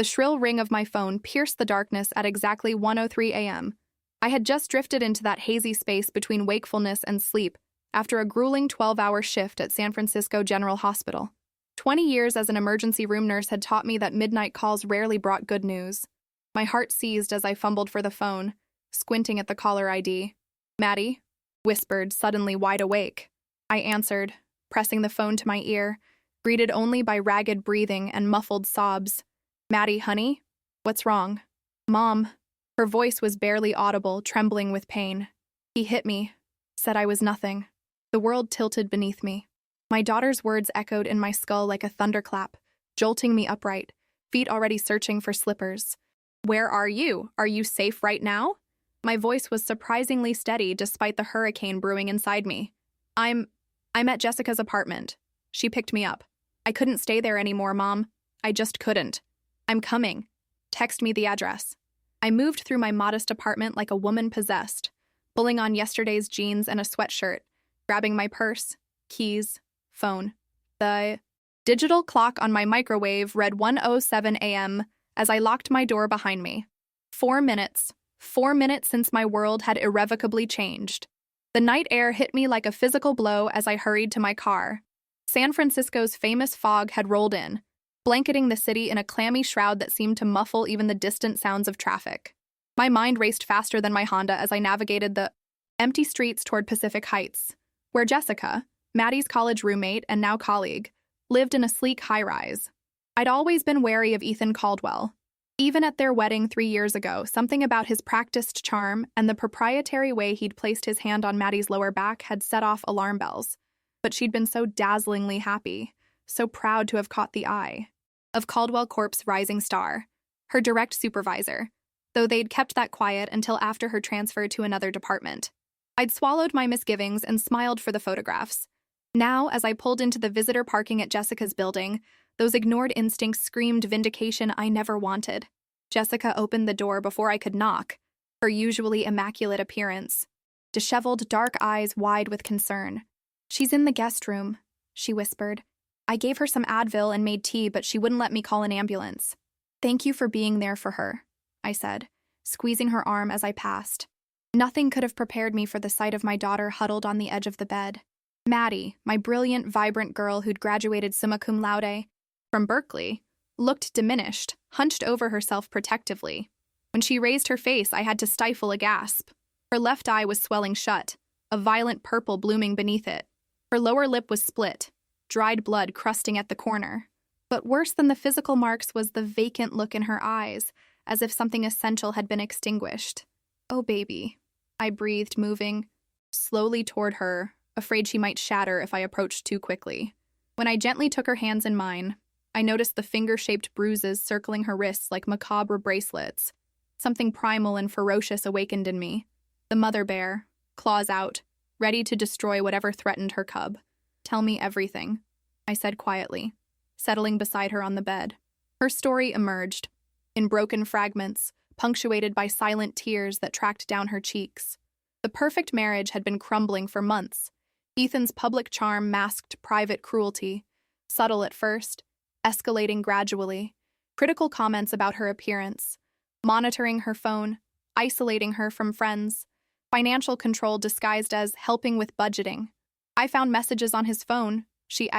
The shrill ring of my phone pierced the darkness at exactly 1:03 a.m. I had just drifted into that hazy space between wakefulness and sleep after a grueling 12-hour shift at San Francisco General Hospital. 20 years as an emergency room nurse had taught me that midnight calls rarely brought good news. My heart seized as I fumbled for the phone, squinting at the caller ID. "Maddie?" whispered, suddenly wide awake. I answered, pressing the phone to my ear, greeted only by ragged breathing and muffled sobs. "Maddie, honey? What's wrong?" "Mom." Her voice was barely audible, trembling with pain. "He hit me, said I was nothing." The world tilted beneath me. My daughter's words echoed in my skull like a thunderclap, jolting me upright, feet already searching for slippers. "Where are you? Are you safe right now?" My voice was surprisingly steady despite the hurricane brewing inside me. I'm at Jessica's apartment. She picked me up. "I couldn't stay there anymore, Mom. I just couldn't." "I'm coming. Text me the address." I moved through my modest apartment like a woman possessed, pulling on yesterday's jeans and a sweatshirt, grabbing my purse, keys, phone. The digital clock on my microwave read 1:07 a.m. as I locked my door behind me. 4 minutes. 4 minutes since my world had irrevocably changed. The night air hit me like a physical blow as I hurried to my car. San Francisco's famous fog had rolled in, blanketing the city in a clammy shroud that seemed to muffle even the distant sounds of traffic. My mind raced faster than my Honda as I navigated the empty streets toward Pacific Heights, where Jessica, Maddie's college roommate and now colleague, lived in a sleek high-rise. I'd always been wary of Ethan Caldwell. Even at their wedding 3 years ago, something about his practiced charm and the proprietary way he'd placed his hand on Maddie's lower back had set off alarm bells. But she'd been so dazzlingly happy, so proud to have caught the eye of Caldwell Corp's rising star, her direct supervisor, though they'd kept that quiet until after her transfer to another department. I'd swallowed my misgivings and smiled for the photographs. Now, as I pulled into the visitor parking at Jessica's building, those ignored instincts screamed vindication I never wanted. Jessica opened the door before I could knock, her usually immaculate appearance, disheveled dark eyes wide with concern. "She's in the guest room," she whispered. "I gave her some Advil and made tea, but she wouldn't let me call an ambulance." "Thank you for being there for her," I said, squeezing her arm as I passed. Nothing could have prepared me for the sight of my daughter huddled on the edge of the bed. Maddie, my brilliant, vibrant girl who'd graduated summa cum laude from Berkeley, looked diminished, hunched over herself protectively. When she raised her face, I had to stifle a gasp. Her left eye was swelling shut, a violent purple blooming beneath it. Her lower lip was split, dried blood crusting at the corner. But worse than the physical marks was the vacant look in her eyes, as if something essential had been extinguished. "Oh, baby," I breathed, moving slowly toward her, afraid she might shatter if I approached too quickly. When I gently took her hands in mine, I noticed the finger-shaped bruises circling her wrists like macabre bracelets. Something primal and ferocious awakened in me. The mother bear, claws out, ready to destroy whatever threatened her cub. "Tell me everything," I said quietly, settling beside her on the bed. Her story emerged, in broken fragments, punctuated by silent tears that tracked down her cheeks. The perfect marriage had been crumbling for months. Ethan's public charm masked private cruelty, subtle at first, escalating gradually. Critical comments about her appearance, monitoring her phone, isolating her from friends, financial control disguised as helping with budgeting. "I found messages on his phone," she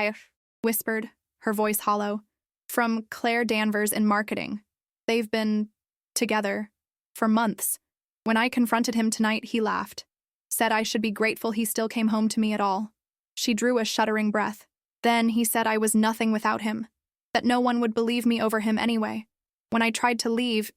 whispered, her voice hollow, "from Claire Danvers in marketing. They've been together for months. When I confronted him tonight, he laughed, said I should be grateful he still came home to me at all." She drew a shuddering breath. "Then he said I was nothing without him, that no one would believe me over him anyway. When I tried to leave,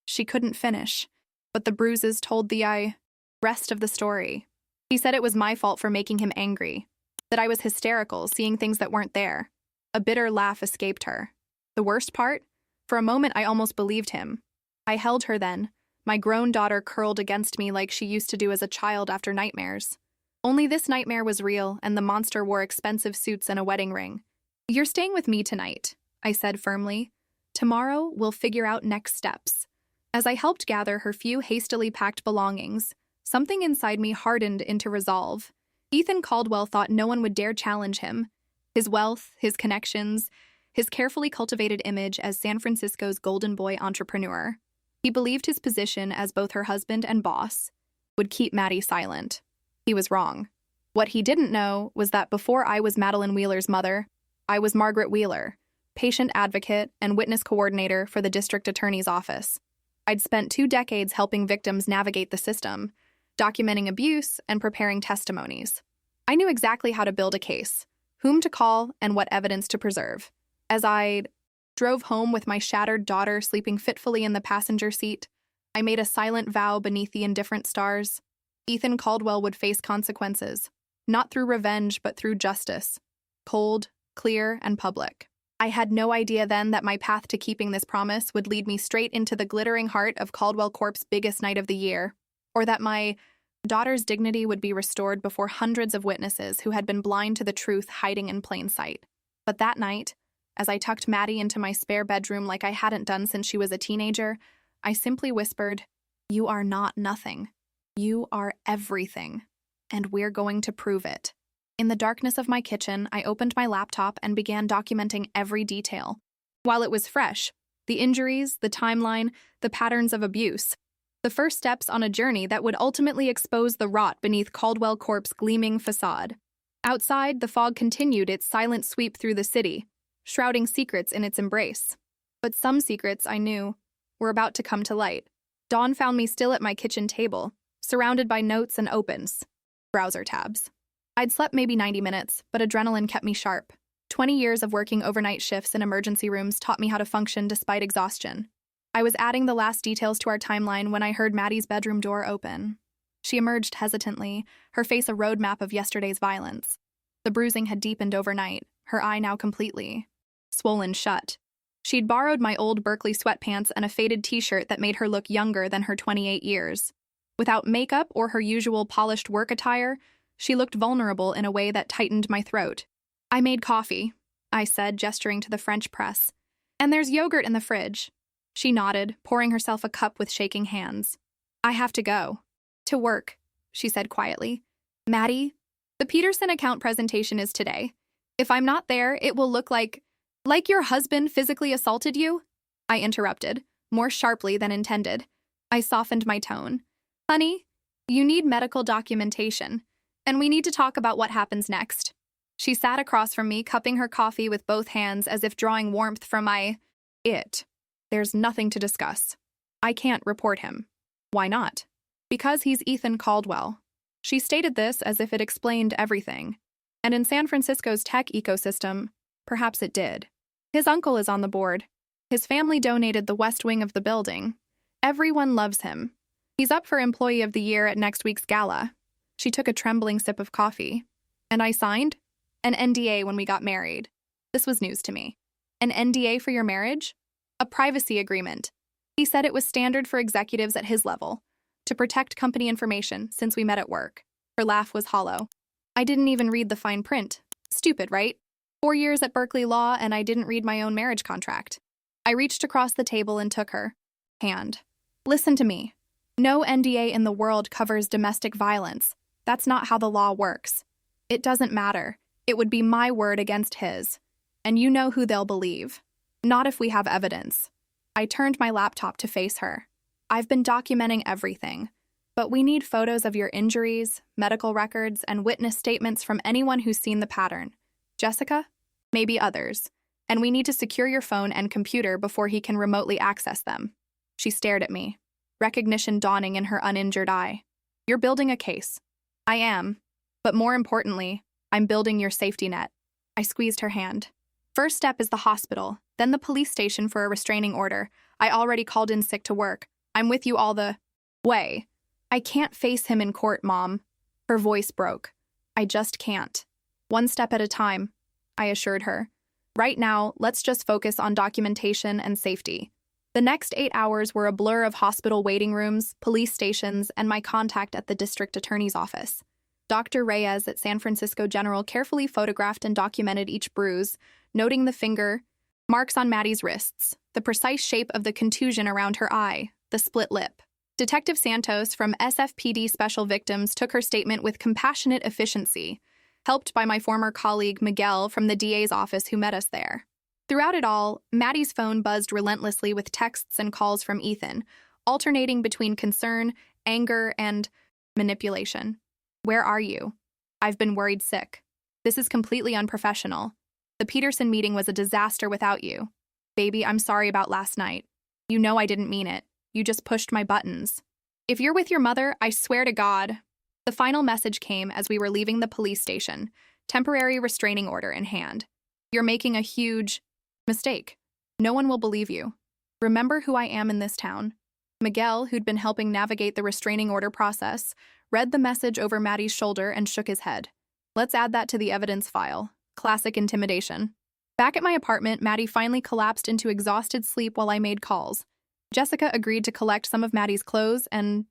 She couldn't finish, but the bruises told the rest of the story. He said it was my fault for making him angry, that I was hysterical, seeing things that weren't there. A bitter laugh escaped her. The worst part? For a moment I almost believed him. I held her then, my grown daughter curled against me like she used to do as a child after nightmares. Only this nightmare was real, and the monster wore expensive suits and a wedding ring. "You're staying with me tonight," I said firmly. "Tomorrow we'll figure out next steps." As I helped gather her few hastily packed belongings, something inside me hardened into resolve. Ethan Caldwell thought no one would dare challenge him. His wealth, his connections, his carefully cultivated image as San Francisco's golden boy entrepreneur. He believed his position as both her husband and boss would keep Maddie silent. He was wrong. What he didn't know was that before I was Madeline Wheeler's mother, I was Margaret Wheeler, patient advocate and witness coordinator for the district attorney's office. I'd spent 2 decades helping victims navigate the system, documenting abuse and preparing testimonies. I knew exactly how to build a case, whom to call, and what evidence to preserve. As I drove home with my shattered daughter sleeping fitfully in the passenger seat, I made a silent vow beneath the indifferent stars. Ethan Caldwell would face consequences, not through revenge but through justice, cold, clear, and public. I had no idea then that my path to keeping this promise would lead me straight into the glittering heart of Caldwell Corp's biggest night of the year, or that my daughter's dignity would be restored before hundreds of witnesses who had been blind to the truth hiding in plain sight. But that night, as I tucked Maddie into my spare bedroom like I hadn't done since she was a teenager, I simply whispered, "You are not nothing. You are everything, and we're going to prove it." In the darkness of my kitchen, I opened my laptop and began documenting every detail. While it was fresh, the injuries, the timeline, the patterns of abuse, the first steps on a journey that would ultimately expose the rot beneath Caldwell Corp's gleaming facade. Outside, the fog continued its silent sweep through the city, shrouding secrets in its embrace. But some secrets, I knew, were about to come to light. Dawn found me still at my kitchen table, surrounded by notes and opens, browser tabs. I'd slept maybe 90 minutes, but adrenaline kept me sharp. 20 years of working overnight shifts in emergency rooms taught me how to function despite exhaustion. I was adding the last details to our timeline when I heard Maddie's bedroom door open. She emerged hesitantly, her face a roadmap of yesterday's violence. The bruising had deepened overnight, her eye now completely swollen shut. She'd borrowed my old Berkeley sweatpants and a faded t-shirt that made her look younger than her 28 years. Without makeup or her usual polished work attire, she looked vulnerable in a way that tightened my throat. "I made coffee," I said, gesturing to the French press. "And there's yogurt in the fridge." She nodded, pouring herself a cup with shaking hands. "I have to go." "To work," she said quietly. "Maddie, the Peterson account presentation is today. If I'm not there, it will look like your husband physically assaulted you?" I interrupted, more sharply than intended. I softened my tone. "Honey, you need medical documentation, and we need to talk about what happens next." She sat across from me, cupping her coffee with both hands as if drawing warmth from my it. "There's nothing to discuss. I can't report him." "Why not?" "Because he's Ethan Caldwell." She stated this as if it explained everything. And in San Francisco's tech ecosystem, perhaps it did. His uncle is on the board. His family donated the west wing of the building. Everyone loves him. He's up for Employee of the Year at next week's gala. She took a trembling sip of coffee. "And I signed an NDA when we got married." This was news to me. "An NDA for your marriage?" "A privacy agreement." He said it was standard for executives at his level, to protect company information since we met at work. Her laugh was hollow. "I didn't even read the fine print. Stupid, right? 4 years at Berkeley Law and I didn't read my own marriage contract." I reached across the table and took her hand. "Listen to me. No NDA in the world covers domestic violence. That's not how the law works. It doesn't matter. It would be my word against his. And you know who they'll believe. Not if we have evidence." I turned my laptop to face her. "I've been documenting everything, but we need photos of your injuries, medical records, and witness statements from anyone who's seen the pattern. Jessica? Maybe others. And we need to secure your phone and computer before he can remotely access them." She stared at me, recognition dawning in her uninjured eye. "You're building a case." "I am. But more importantly, I'm building your safety net." I squeezed her hand. "First step is the hospital, then the police station for a restraining order. I already called in sick to work. I'm with you all the way." "I can't face him in court, Mom." Her voice broke. "I just can't. One step at a time," I assured her. "Right now, let's just focus on documentation and safety." The next 8 hours were a blur of hospital waiting rooms, police stations, and my contact at the district attorney's office. Dr. Reyes at San Francisco General carefully photographed and documented each bruise, noting the finger marks on Maddie's wrists, the precise shape of the contusion around her eye, the split lip. Detective Santos from SFPD Special Victims took her statement with compassionate efficiency, helped by my former colleague Miguel from the DA's office who met us there. Throughout it all, Maddie's phone buzzed relentlessly with texts and calls from Ethan, alternating between concern, anger, and manipulation. Where are you? I've been worried sick. This is completely unprofessional. The Peterson meeting was a disaster without you. Baby, I'm sorry about last night. You know I didn't mean it. You just pushed my buttons. If you're with your mother, I swear to God. The final message came as we were leaving the police station, temporary restraining order in hand. You're making a huge mistake. No one will believe you. Remember who I am in this town. Miguel, who'd been helping navigate the restraining order process, read the message over Maddie's shoulder and shook his head. Let's add that to the evidence file. Classic intimidation. Back at my apartment, Maddie finally collapsed into exhausted sleep while I made calls. Jessica agreed to collect some of Maddie's clothes and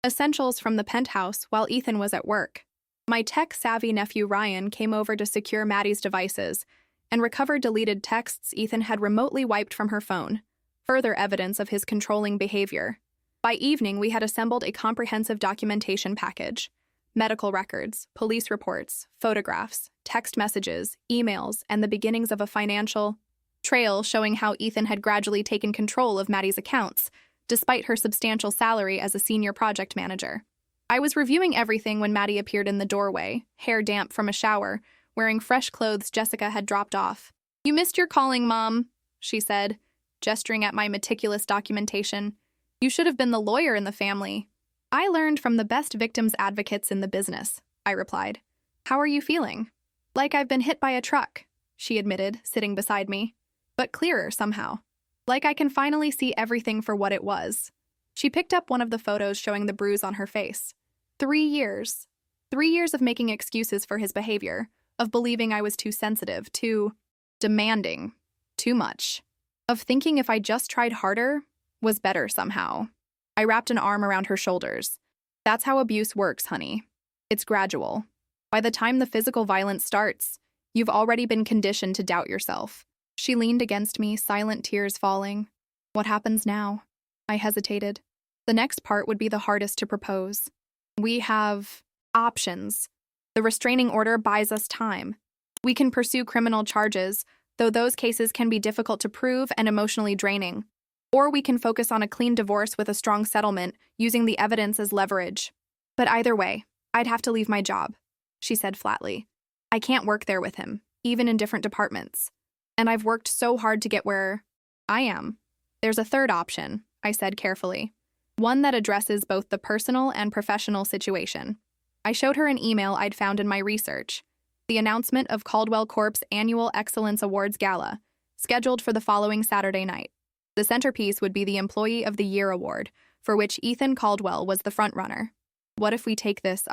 essentials from the penthouse while Ethan was at work. My tech-savvy nephew Ryan came over to secure Maddie's devices and recovered deleted texts Ethan had remotely wiped from her phone, further evidence of his controlling behavior. By evening, we had assembled a comprehensive documentation package: medical records, police reports, photographs, text messages, emails, and the beginnings of a financial trail showing how Ethan had gradually taken control of Maddie's accounts, despite her substantial salary as a senior project manager. I was reviewing everything when Maddie appeared in the doorway, hair damp from a shower, wearing fresh clothes Jessica had dropped off. "You missed your calling, Mom," she said, gesturing at my meticulous documentation. "You should have been the lawyer in the family." "I learned from the best victims advocates in the business," I replied. "How are you feeling?" "Like I've been hit by a truck," she admitted, sitting beside me. "But clearer somehow. Like I can finally see everything for what it was." She picked up one of the photos showing the bruise on her face. 3 years. 3 years of making excuses for his behavior, of believing I was too sensitive, too demanding, too much, of thinking if I just tried harder was better somehow. I wrapped an arm around her shoulders. "That's how abuse works, honey. It's gradual. By the time the physical violence starts, you've already been conditioned to doubt yourself." She leaned against me, silent tears falling. "What happens now?" I hesitated. "The next part would be the hardest to propose. We have options. The restraining order buys us time. We can pursue criminal charges, though those cases can be difficult to prove and emotionally draining. Or we can focus on a clean divorce with a strong settlement, using the evidence as leverage. But either way, I'd have to leave my job," she said flatly. "I can't work there with him, even in different departments. And I've worked so hard to get where I am. There's a third option," I said carefully. "One that addresses both the personal and professional situation." I showed her an email I'd found in my research. The announcement of Caldwell Corp's annual Excellence Awards Gala, scheduled for the following Saturday night. The centerpiece would be the Employee of the Year award, for which Ethan Caldwell was the frontrunner. What if we take this,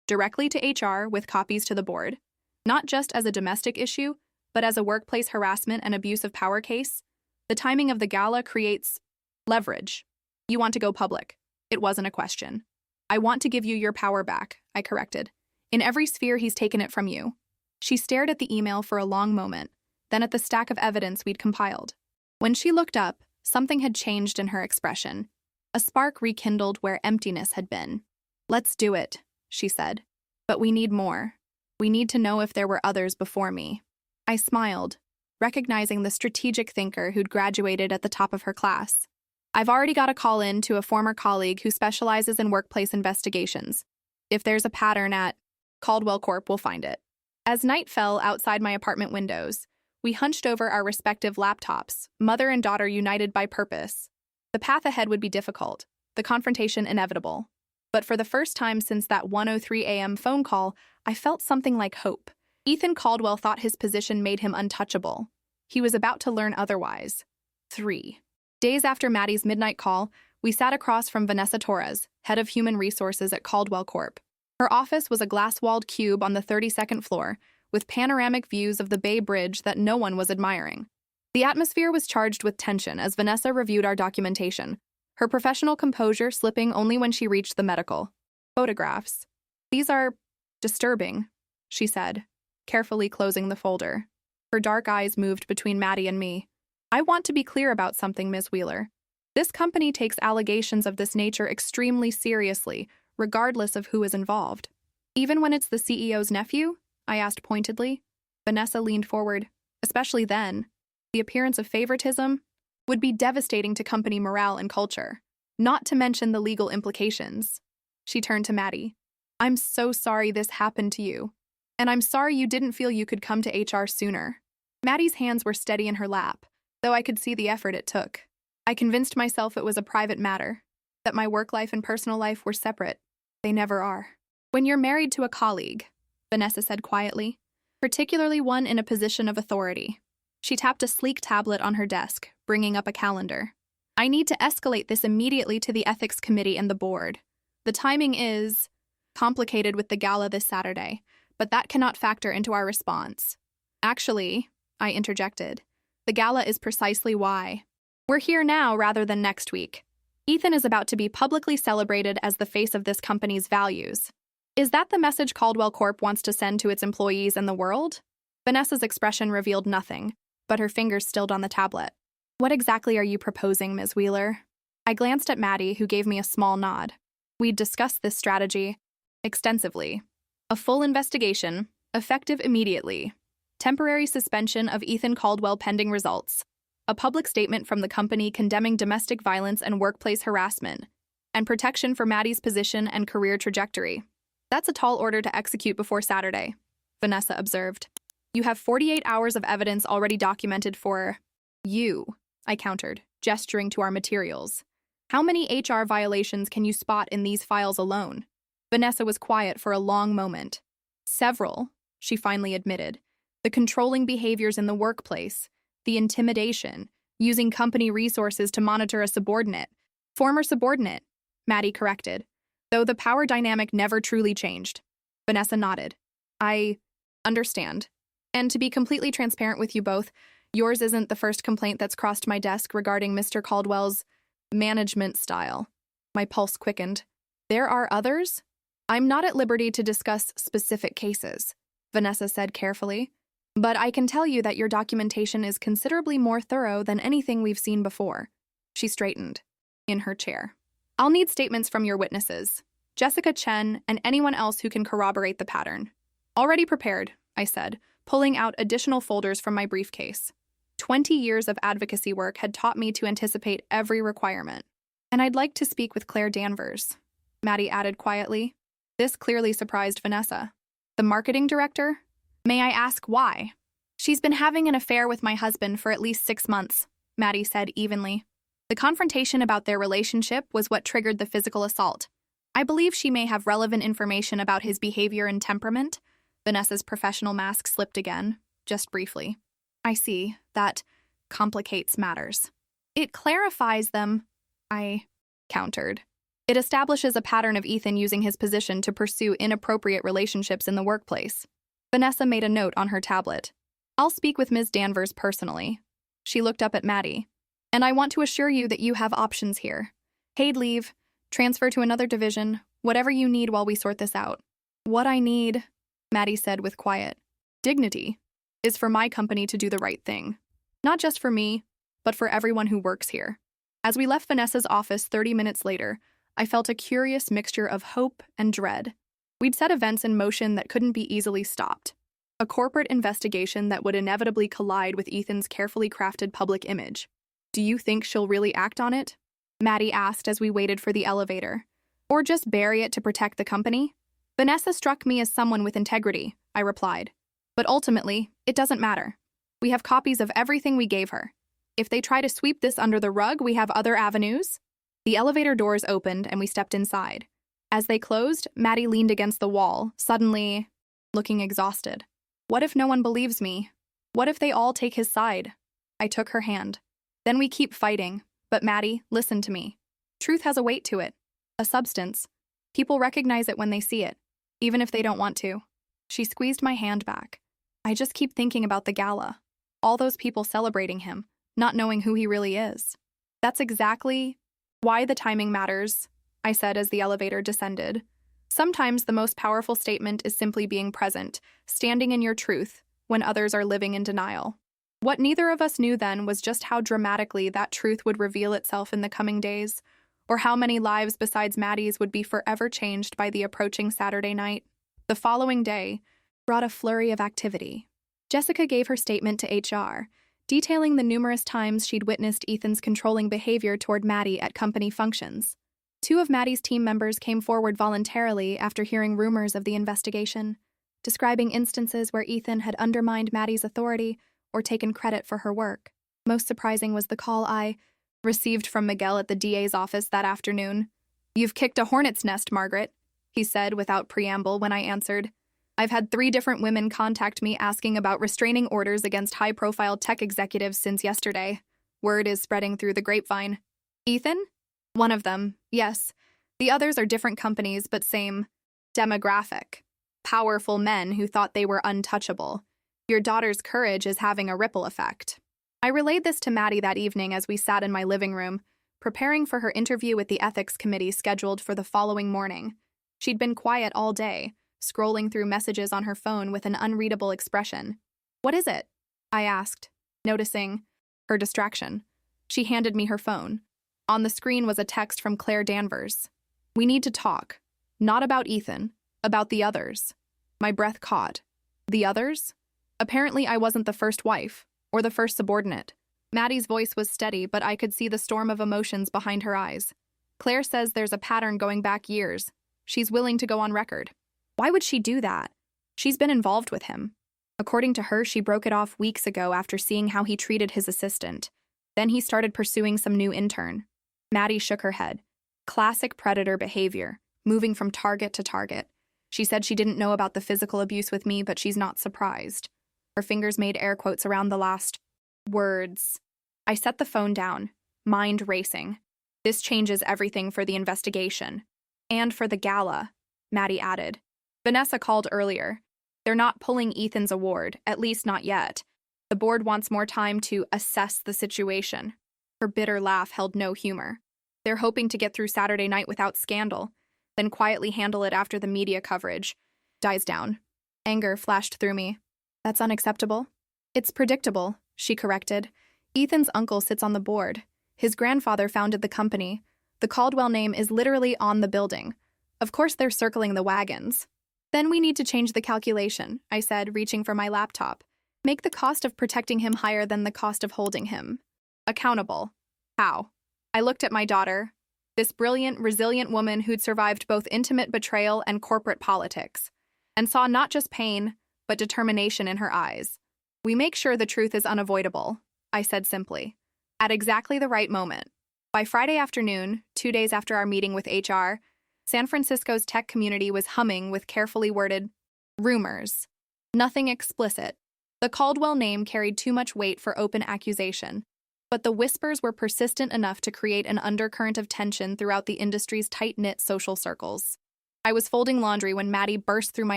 directly to HR with copies to the board? Not just as a domestic issue, but as a workplace harassment and abuse of power case? The timing of the gala creates leverage. "You want to go public." It wasn't a question. "I want to give you your power back," I corrected. "In every sphere he's taken it from you." She stared at the email for a long moment, then at the stack of evidence we'd compiled. When she looked up, something had changed in her expression. A spark rekindled where emptiness had been. "Let's do it," she said. "But we need more. We need to know if there were others before me." I smiled, recognizing the strategic thinker who'd graduated at the top of her class. "I've already got a call in to a former colleague who specializes in workplace investigations. If there's a pattern at Caldwell Corp, we'll find it." As night fell outside my apartment windows, we hunched over our respective laptops, mother and daughter united by purpose. The path ahead would be difficult, the confrontation inevitable. But for the first time since that 1:03 a.m. phone call, I felt something like hope. Ethan Caldwell thought his position made him untouchable. He was about to learn otherwise. 3 days after Maddie's midnight call, we sat across from Vanessa Torres, head of human resources at Caldwell Corp. Her office was a glass-walled cube on the 32nd floor, with panoramic views of the Bay Bridge that no one was admiring. The atmosphere was charged with tension as Vanessa reviewed our documentation, her professional composure slipping only when she reached the medical photographs. "These are disturbing," she said, carefully closing the folder. Her dark eyes moved between Maddie and me. "I want to be clear about something, Ms. Wheeler. This company takes allegations of this nature extremely seriously, regardless of who is involved." "Even when it's the CEO's nephew?" I asked pointedly. Vanessa leaned forward. "Especially then. The appearance of favoritism would be devastating to company morale and culture, not to mention the legal implications. She turned to Maddie. I'm so sorry this happened to you. And I'm sorry you didn't feel you could come to HR sooner. Maddie's hands were steady in her lap, though I could see the effort it took. I convinced myself it was a private matter, that my work life and personal life were separate. They never are. When you're married to a colleague, Vanessa said quietly, particularly one in a position of authority. She tapped a sleek tablet on her desk, bringing up a calendar. I need to escalate this immediately to the ethics committee and the board. The timing is complicated with the gala this Saturday, but that cannot factor into our response. Actually, I interjected, the gala is precisely why. We're here now rather than next week. Ethan is about to be publicly celebrated as the face of this company's values. Is that the message Caldwell Corp wants to send to its employees and the world? Vanessa's expression revealed nothing, but her fingers stilled on the tablet. What exactly are you proposing, Ms. Wheeler? I glanced at Maddie, who gave me a small nod. We'd discussed this strategy extensively. A full investigation, effective immediately. Temporary suspension of Ethan Caldwell pending results. A public statement from the company condemning domestic violence and workplace harassment, and protection for Maddie's position and career trajectory. That's a tall order to execute before Saturday, Vanessa observed. You have 48 hours of evidence already documented for you, I countered, gesturing to our materials. How many HR violations can you spot in these files alone? Vanessa was quiet for a long moment. Several, she finally admitted. The controlling behaviors in the workplace, the intimidation, using company resources to monitor a subordinate. Former subordinate, Maddie corrected, though the power dynamic never truly changed. Vanessa nodded. I understand. And to be completely transparent with you both, yours isn't the first complaint that's crossed my desk regarding Mr. Caldwell's management style. My pulse quickened. There are others? I'm not at liberty to discuss specific cases, Vanessa said carefully. But I can tell you that your documentation is considerably more thorough than anything we've seen before. She straightened in her chair. I'll need statements from your witnesses, Jessica Chen and anyone else who can corroborate the pattern. Already prepared, I said, pulling out additional folders from my briefcase. 20 years of advocacy work had taught me to anticipate every requirement. And I'd like to speak with Claire Danvers, Maddie added quietly. This clearly surprised Vanessa. The marketing director? May I ask why? She's been having an affair with my husband for at least 6 months, Maddie said evenly. The confrontation about their relationship was what triggered the physical assault. I believe she may have relevant information about his behavior and temperament. Vanessa's professional mask slipped again, just briefly. I see. That complicates matters. It clarifies them, I countered. It establishes a pattern of Ethan using his position to pursue inappropriate relationships in the workplace. Vanessa made a note on her tablet. I'll speak with Ms. Danvers personally. She looked up at Maddie. And I want to assure you that you have options here. Paid leave, transfer to another division, whatever you need while we sort this out. What I need, Maddie said with quiet dignity, is for my company to do the right thing. Not just for me, but for everyone who works here. As we left Vanessa's office 30 minutes later, I felt a curious mixture of hope and dread. We'd set events in motion that couldn't be easily stopped. A corporate investigation that would inevitably collide with Ethan's carefully crafted public image. Do you think she'll really act on it? Maddie asked as we waited for the elevator. Or just bury it to protect the company? Vanessa struck me as someone with integrity, I replied. But ultimately, it doesn't matter. We have copies of everything we gave her. If they try to sweep this under the rug, we have other avenues. The elevator doors opened and we stepped inside. As they closed, Maddie leaned against the wall, suddenly looking exhausted. What if no one believes me? What if they all take his side? I took her hand. Then we keep fighting. But Maddie, listen to me. Truth has a weight to it, a substance. People recognize it when they see it, even if they don't want to. She squeezed my hand back. I just keep thinking about the gala. All those people celebrating him, not knowing who he really is. That's exactly why the timing matters, I said as the elevator descended. Sometimes the most powerful statement is simply being present, standing in your truth, when others are living in denial. What neither of us knew then was just how dramatically that truth would reveal itself in the coming days, or how many lives besides Maddie's would be forever changed by the approaching Saturday night. The following day brought a flurry of activity. Jessica gave her statement to HR, detailing the numerous times she'd witnessed Ethan's controlling behavior toward Maddie at company functions. Two of Maddie's team members came forward voluntarily after hearing rumors of the investigation, describing instances where Ethan had undermined Maddie's authority or taken credit for her work. Most surprising was the call I received from Miguel at the DA's office that afternoon. "You've kicked a hornet's nest, Margaret," he said without preamble when I answered. "I've had 3 different women contact me asking about restraining orders against high-profile tech executives since yesterday. Word is spreading through the grapevine." "Ethan?" "One of them, yes. The others are different companies, but same demographic. Powerful men who thought they were untouchable. Your daughter's courage is having a ripple effect." I relayed this to Maddie that evening as we sat in my living room, preparing for her interview with the ethics committee scheduled for the following morning. She'd been quiet all day, scrolling through messages on her phone with an unreadable expression. "What is it?" I asked, noticing her distraction. She handed me her phone. On the screen was a text from Claire Danvers. "We need to talk. Not about Ethan, about the others." My breath caught. The others? Apparently I wasn't the first wife, or the first subordinate. Maddie's voice was steady, but I could see the storm of emotions behind her eyes. "Claire says there's a pattern going back years. She's willing to go on record." "Why would she do that?" "She's been involved with him. According to her, she broke it off weeks ago after seeing how he treated his assistant. Then he started pursuing some new intern." Maddie shook her head. "Classic predator behavior, moving from target to target. She said she didn't know about the physical abuse with me, but she's not surprised." Her fingers made air quotes around the last words. I set the phone down, mind racing. "This changes everything for the investigation. And for the gala," Maddie added. "Vanessa called earlier. They're not pulling Ethan's award, at least not yet. The board wants more time to assess the situation." Her bitter laugh held no humor. "They're hoping to get through Saturday night without scandal, then quietly handle it after the media coverage dies down." Anger flashed through me. "That's unacceptable." "It's predictable," she corrected. "Ethan's uncle sits on the board. His grandfather founded the company. The Caldwell name is literally on the building. Of course they're circling the wagons." "Then we need to change the calculation," I said, reaching for my laptop. "Make the cost of protecting him higher than the cost of holding him accountable." "How?" I looked at my daughter, this brilliant, resilient woman who'd survived both intimate betrayal and corporate politics, and saw not just pain, but determination in her eyes. "We make sure the truth is unavoidable," I said simply, "at exactly the right moment." By Friday afternoon, 2 days after our meeting with HR, San Francisco's tech community was humming with carefully worded rumors. Nothing explicit. The Caldwell name carried too much weight for open accusation, but the whispers were persistent enough to create an undercurrent of tension throughout the industry's tight-knit social circles. I was folding laundry when Maddie burst through my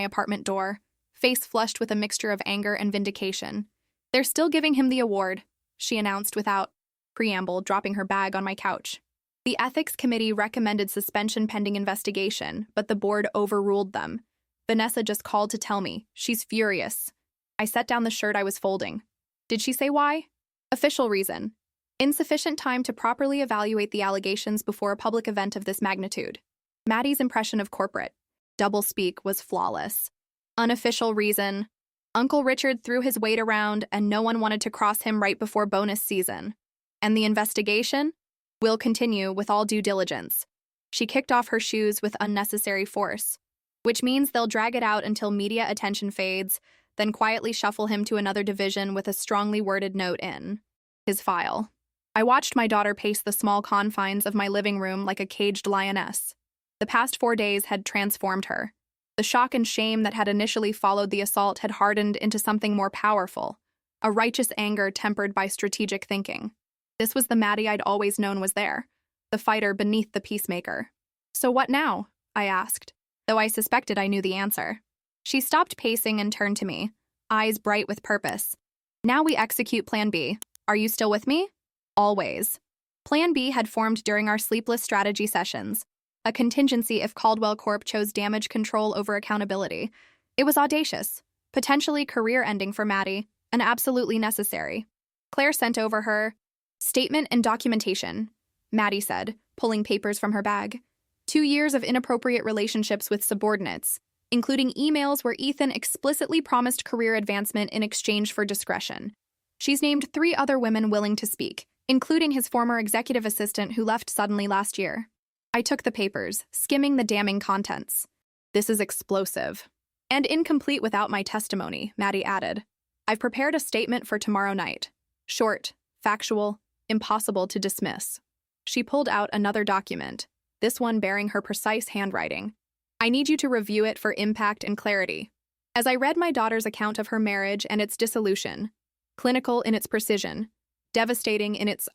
apartment door, face flushed with a mixture of anger and vindication. "They're still giving him the award," she announced without preamble, dropping her bag on my couch. "The ethics committee recommended suspension pending investigation, but the board overruled them. Vanessa just called to tell me. She's furious." I set down the shirt I was folding. "Did she say why?" "Official reason. Insufficient time to properly evaluate the allegations before a public event of this magnitude." Maddie's impression of corporate doublespeak was flawless. "Unofficial reason. Uncle Richard threw his weight around and no one wanted to cross him right before bonus season. And the investigation will continue with all due diligence." She kicked off her shoes with unnecessary force. "Which means they'll drag it out until media attention fades, then quietly shuffle him to another division with a strongly worded note in his file." I watched my daughter pace the small confines of my living room like a caged lioness. The past 4 days had transformed her. The shock and shame that had initially followed the assault had hardened into something more powerful, a righteous anger tempered by strategic thinking. This was the Maddie I'd always known was there, the fighter beneath the peacemaker. "So what now?" I asked, though I suspected I knew the answer. She stopped pacing and turned to me, eyes bright with purpose. "Now we execute Plan B. Are you still with me?" "Always." Plan B had formed during our sleepless strategy sessions, a contingency if Caldwell Corp chose damage control over accountability. It was audacious, potentially career-ending for Maddie, and absolutely necessary. Claire sent over her statement and documentation, Maddie said, pulling papers from her bag. 2 years of inappropriate relationships with subordinates, including emails where Ethan explicitly promised career advancement in exchange for discretion. She's named 3 other women willing to speak, including his former executive assistant who left suddenly last year. I took the papers, skimming the damning contents. This is explosive. And incomplete without my testimony, Maddie added. I've prepared a statement for tomorrow night. Short, factual, impossible to dismiss. She pulled out another document, this one bearing her precise handwriting. I need you to review it for impact and clarity. As I read my daughter's account of her marriage and its dissolution, clinical in its precision, devastating in its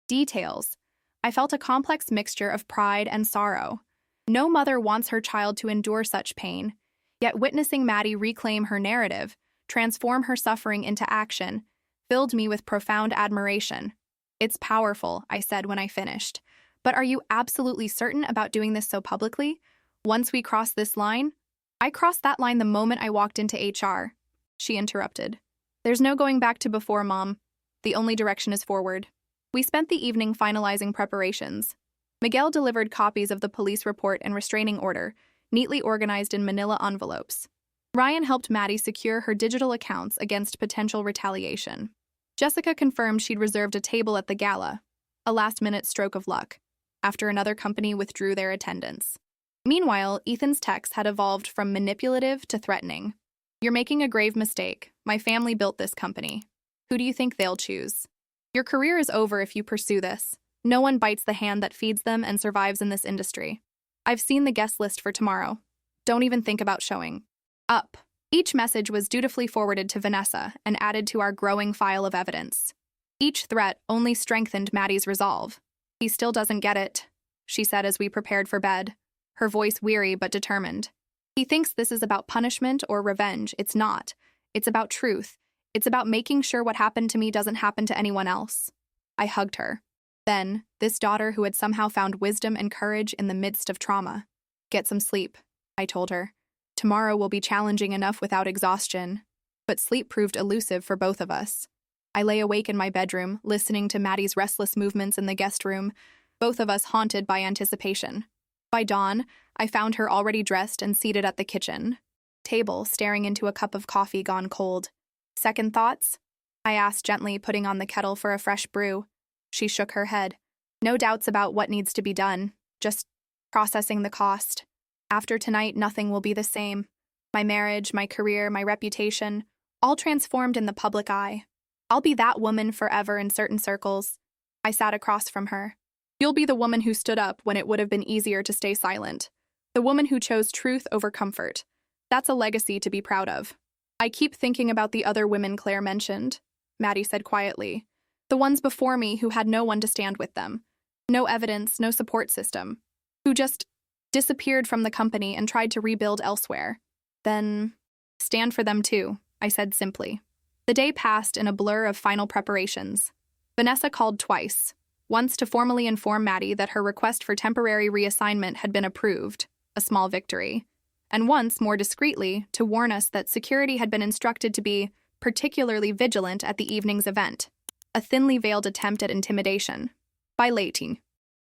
details, I felt a complex mixture of pride and sorrow. No mother wants her child to endure such pain, yet witnessing Maddie reclaim her narrative, transform her suffering into action, filled me with profound admiration. It's powerful, I said when I finished. But are you absolutely certain about doing this so publicly? Once we cross this line? I crossed that line the moment I walked into HR. She interrupted. There's no going back to before, Mom. The only direction is forward. We spent the evening finalizing preparations. Miguel delivered copies of the police report and restraining order, neatly organized in manila envelopes. Ryan helped Maddie secure her digital accounts against potential retaliation. Jessica confirmed she'd reserved a table at the gala, a last-minute stroke of luck, after another company withdrew their attendance. Meanwhile, Ethan's texts had evolved from manipulative to threatening. You're making a grave mistake. My family built this company. Who do you think they'll choose? Your career is over if you pursue this. No one bites the hand that feeds them and survives in this industry. I've seen the guest list for tomorrow. Don't even think about showing up. Each message was dutifully forwarded to Vanessa and added to our growing file of evidence. Each threat only strengthened Maddie's resolve. He still doesn't get it, she said as we prepared for bed, her voice weary but determined. He thinks this is about punishment or revenge. It's not. It's about truth. It's about making sure what happened to me doesn't happen to anyone else. I hugged her. Then, this daughter who had somehow found wisdom and courage in the midst of trauma. Get some sleep, I told her. Tomorrow will be challenging enough without exhaustion. But sleep proved elusive for both of us. I lay awake in my bedroom, listening to Maddie's restless movements in the guest room, both of us haunted by anticipation. By dawn, I found her already dressed and seated at the kitchen table, staring into a cup of coffee gone cold. Second thoughts? I asked gently, putting on the kettle for a fresh brew. She shook her head. No doubts about what needs to be done, just processing the cost. After tonight, nothing will be the same. My marriage, my career, my reputation, all transformed in the public eye. I'll be that woman forever in certain circles. I sat across from her. You'll be the woman who stood up when it would have been easier to stay silent. The woman who chose truth over comfort. That's a legacy to be proud of. I keep thinking about the other women Claire mentioned, Maddie said quietly. The ones before me who had no one to stand with them. No evidence, no support system. Who just disappeared from the company and tried to rebuild elsewhere. Then, stand for them too, I said simply. The day passed in a blur of final preparations. Vanessa called twice. Once to formally inform Maddie that her request for temporary reassignment had been approved, a small victory. And once, more discreetly, to warn us that security had been instructed to be particularly vigilant at the evening's event. A thinly veiled attempt at intimidation. By late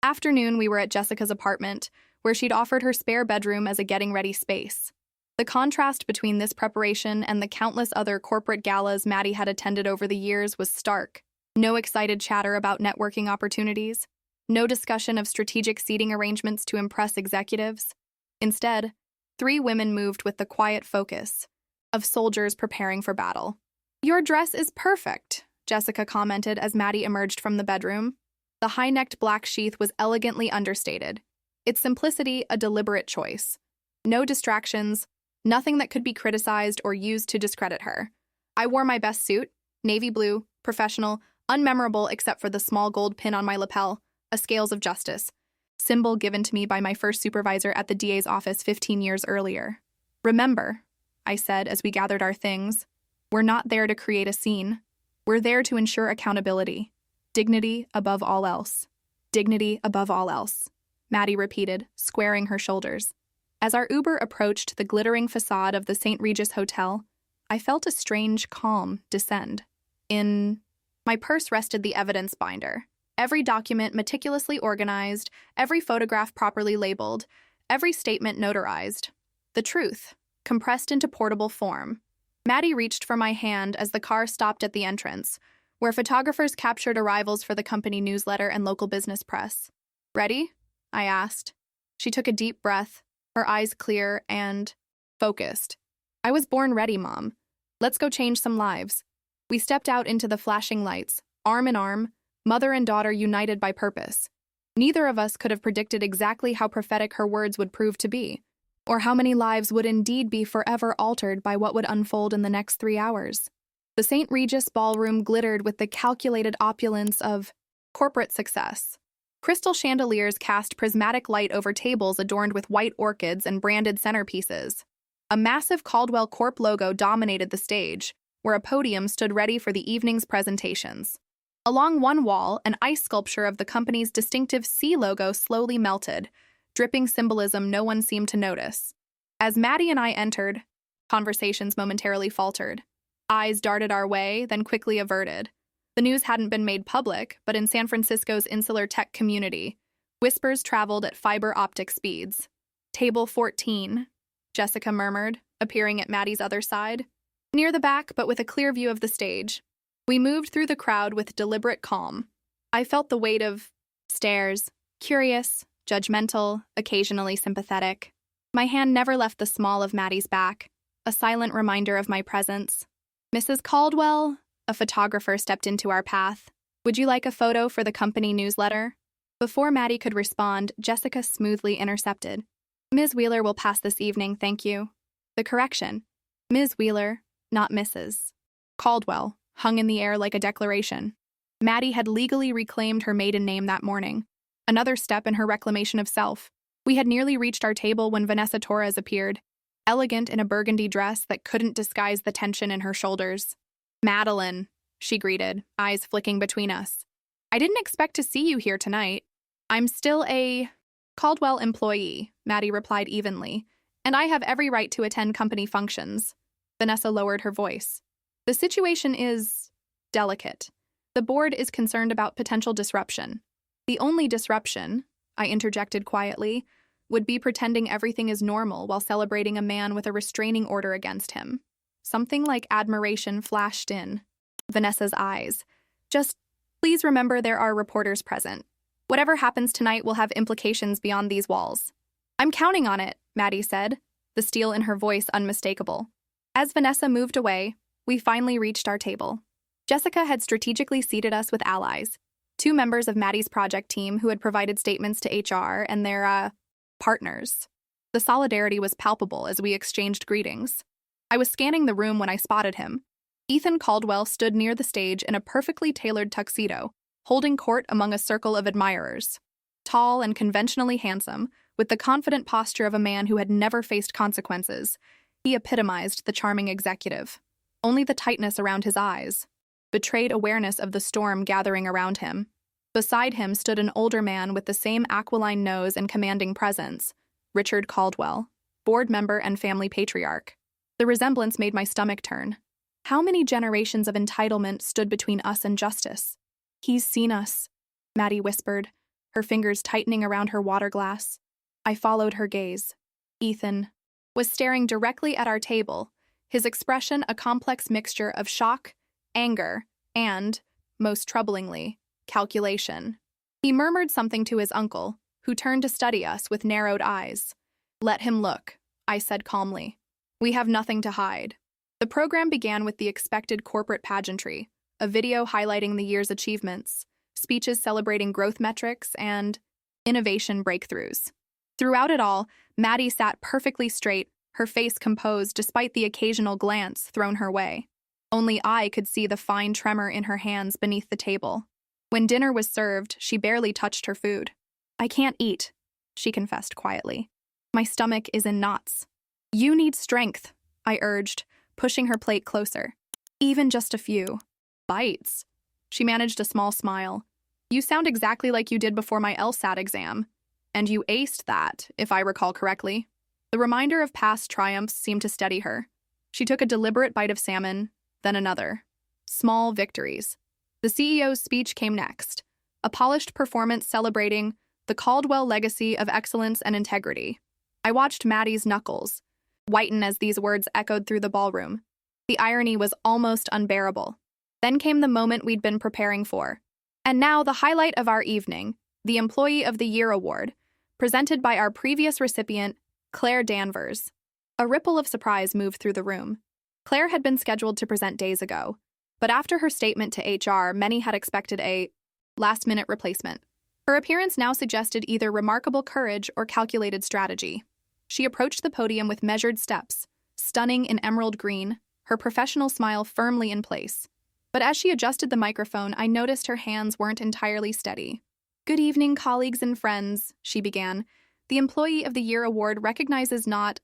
afternoon, we were at Jessica's apartment, where she'd offered her spare bedroom as a getting-ready space. The contrast between this preparation and the countless other corporate galas Maddie had attended over the years was stark. No excited chatter about networking opportunities. No discussion of strategic seating arrangements to impress executives. Instead, 3 women moved with the quiet focus of soldiers preparing for battle. Your dress is perfect, Jessica commented as Maddie emerged from the bedroom. The high-necked black sheath was elegantly understated. Its simplicity a deliberate choice. No distractions, nothing that could be criticized or used to discredit her. I wore my best suit, navy blue, professional, unmemorable except for the small gold pin on my lapel, a scales of justice, symbol given to me by my first supervisor at the DA's office 15 years earlier. Remember, I said as we gathered our things, we're not there to create a scene. We're there to ensure accountability. Dignity above all else. Dignity above all else. Maddie repeated, squaring her shoulders. As our Uber approached the glittering facade of the St. Regis Hotel, I felt a strange calm descend. In my purse rested the evidence binder. Every document meticulously organized, every photograph properly labeled, every statement notarized. The truth, compressed into portable form. Maddie reached for my hand as the car stopped at the entrance, where photographers captured arrivals for the company newsletter and local business press. "Ready?" I asked. She took a deep breath, her eyes clear and focused. "I was born ready, Mom. Let's go change some lives." We stepped out into the flashing lights, arm in arm, mother and daughter united by purpose. Neither of us could have predicted exactly how prophetic her words would prove to be, or how many lives would indeed be forever altered by what would unfold in the next 3 hours. The St. Regis ballroom glittered with the calculated opulence of corporate success. Crystal chandeliers cast prismatic light over tables adorned with white orchids and branded centerpieces. A massive Caldwell Corp logo dominated the stage, where a podium stood ready for the evening's presentations. Along one wall, an ice sculpture of the company's distinctive C logo slowly melted, dripping symbolism no one seemed to notice. As Maddie and I entered, conversations momentarily faltered. Eyes darted our way, then quickly averted. The news hadn't been made public, but in San Francisco's insular tech community, whispers traveled at fiber optic speeds. "Table 14, Jessica murmured, appearing at Maddie's other side. Near the back, but with a clear view of the stage. We moved through the crowd with deliberate calm. I felt the weight of stares, curious, judgmental, occasionally sympathetic. My hand never left the small of Maddie's back, a silent reminder of my presence. "Mrs. Caldwell," a photographer stepped into our path. "Would you like a photo for the company newsletter?" Before Maddie could respond, Jessica smoothly intercepted. "Ms. Wheeler will pass this evening, thank you." The correction. Ms. Wheeler, not Mrs. Caldwell, hung in the air like a declaration. Maddie had legally reclaimed her maiden name that morning, another step in her reclamation of self. We had nearly reached our table when Vanessa Torres appeared, elegant in a burgundy dress that couldn't disguise the tension in her shoulders. "Madeline," she greeted, eyes flicking between us. "I didn't expect to see you here tonight." "I'm still a Caldwell employee," Maddie replied evenly, "and I have every right to attend company functions." Vanessa lowered her voice. "The situation is delicate. The board is concerned about potential disruption. The only disruption," I interjected quietly, "would be pretending everything is normal while celebrating a man with a restraining order against him." Something like admiration flashed in Vanessa's eyes. "Just please remember there are reporters present. Whatever happens tonight will have implications beyond these walls." "I'm counting on it," Maddie said, the steel in her voice unmistakable. As Vanessa moved away, we finally reached our table. Jessica had strategically seated us with allies, 2 members of Maddie's project team who had provided statements to HR and their, partners. The solidarity was palpable as we exchanged greetings. I was scanning the room when I spotted him. Ethan Caldwell stood near the stage in a perfectly tailored tuxedo, holding court among a circle of admirers. Tall and conventionally handsome, with the confident posture of a man who had never faced consequences, he epitomized the charming executive. Only the tightness around his eyes betrayed awareness of the storm gathering around him. Beside him stood an older man with the same aquiline nose and commanding presence, Richard Caldwell, board member and family patriarch. The resemblance made my stomach turn. How many generations of entitlement stood between us and justice? "He's seen us," Maddie whispered, her fingers tightening around her water glass. I followed her gaze. Ethan was staring directly at our table, his expression a complex mixture of shock, anger, and, most troublingly, calculation. He murmured something to his uncle, who turned to study us with narrowed eyes. "Let him look," I said calmly. "We have nothing to hide." The program began with the expected corporate pageantry, a video highlighting the year's achievements, speeches celebrating growth metrics, and innovation breakthroughs. Throughout it all, Maddie sat perfectly straight, her face composed despite the occasional glance thrown her way. Only I could see the fine tremor in her hands beneath the table. When dinner was served, she barely touched her food. "I can't eat," she confessed quietly. "My stomach is in knots." "You need strength," I urged, pushing her plate closer. "Even just a few bites." She managed a small smile. "You sound exactly like you did before my LSAT exam. And you aced that, if I recall correctly." The reminder of past triumphs seemed to steady her. She took a deliberate bite of salmon, then another. Small victories. The CEO's speech came next, a polished performance celebrating the Caldwell legacy of excellence and integrity. I watched Maddie's knuckles whiten as these words echoed through the ballroom. The irony was almost unbearable. Then came the moment we'd been preparing for. And now the highlight of our evening, the Employee of the Year Award, presented by our previous recipient, Claire Danvers. A ripple of surprise moved through the room. Claire had been scheduled to present days ago, but after her statement to HR, many had expected a last-minute replacement. Her appearance now suggested either remarkable courage or calculated strategy. She approached the podium with measured steps, stunning in emerald green, her professional smile firmly in place. But as she adjusted the microphone, I noticed her hands weren't entirely steady. "Good evening, colleagues and friends," she began. "The Employee of the Year Award recognizes not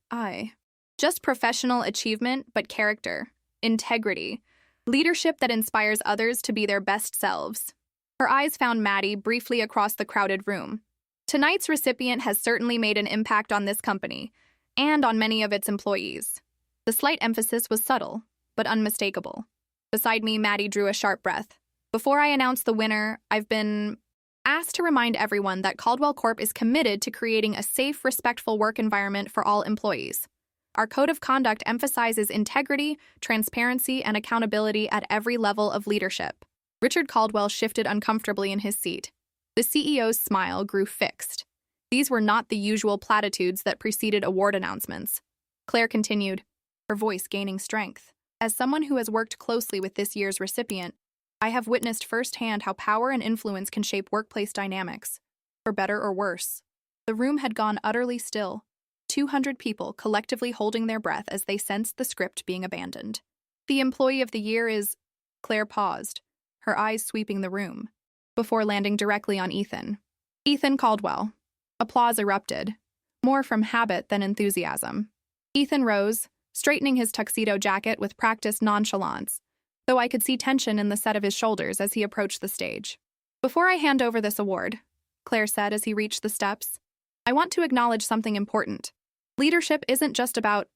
just professional achievement, but character, integrity, leadership that inspires others to be their best selves." Her eyes found Maddie briefly across the crowded room. "Tonight's recipient has certainly made an impact on this company, and on many of its employees." The slight emphasis was subtle, but unmistakable. Beside me, Maddie drew a sharp breath. "Before I announce the winner, I've been asked to remind everyone that Caldwell Corp is committed to creating a safe, respectful work environment for all employees. Our code of conduct emphasizes integrity, transparency, and accountability at every level of leadership." Richard Caldwell shifted uncomfortably in his seat. The CEO's smile grew fixed. These were not the usual platitudes that preceded award announcements. Claire continued, her voice gaining strength. "As someone who has worked closely with this year's recipient, I have witnessed firsthand how power and influence can shape workplace dynamics, for better or worse." The room had gone utterly still, 200 people collectively holding their breath as they sensed the script being abandoned. "The Employee of the Year is—" Claire paused, her eyes sweeping the room, before landing directly on Ethan. "Ethan Caldwell." Applause erupted, more from habit than enthusiasm. Ethan rose, straightening his tuxedo jacket with practiced nonchalance, though I could see tension in the set of his shoulders as he approached the stage. "Before I hand over this award," Claire said as he reached the steps, "I want to acknowledge something important. Leadership isn't just about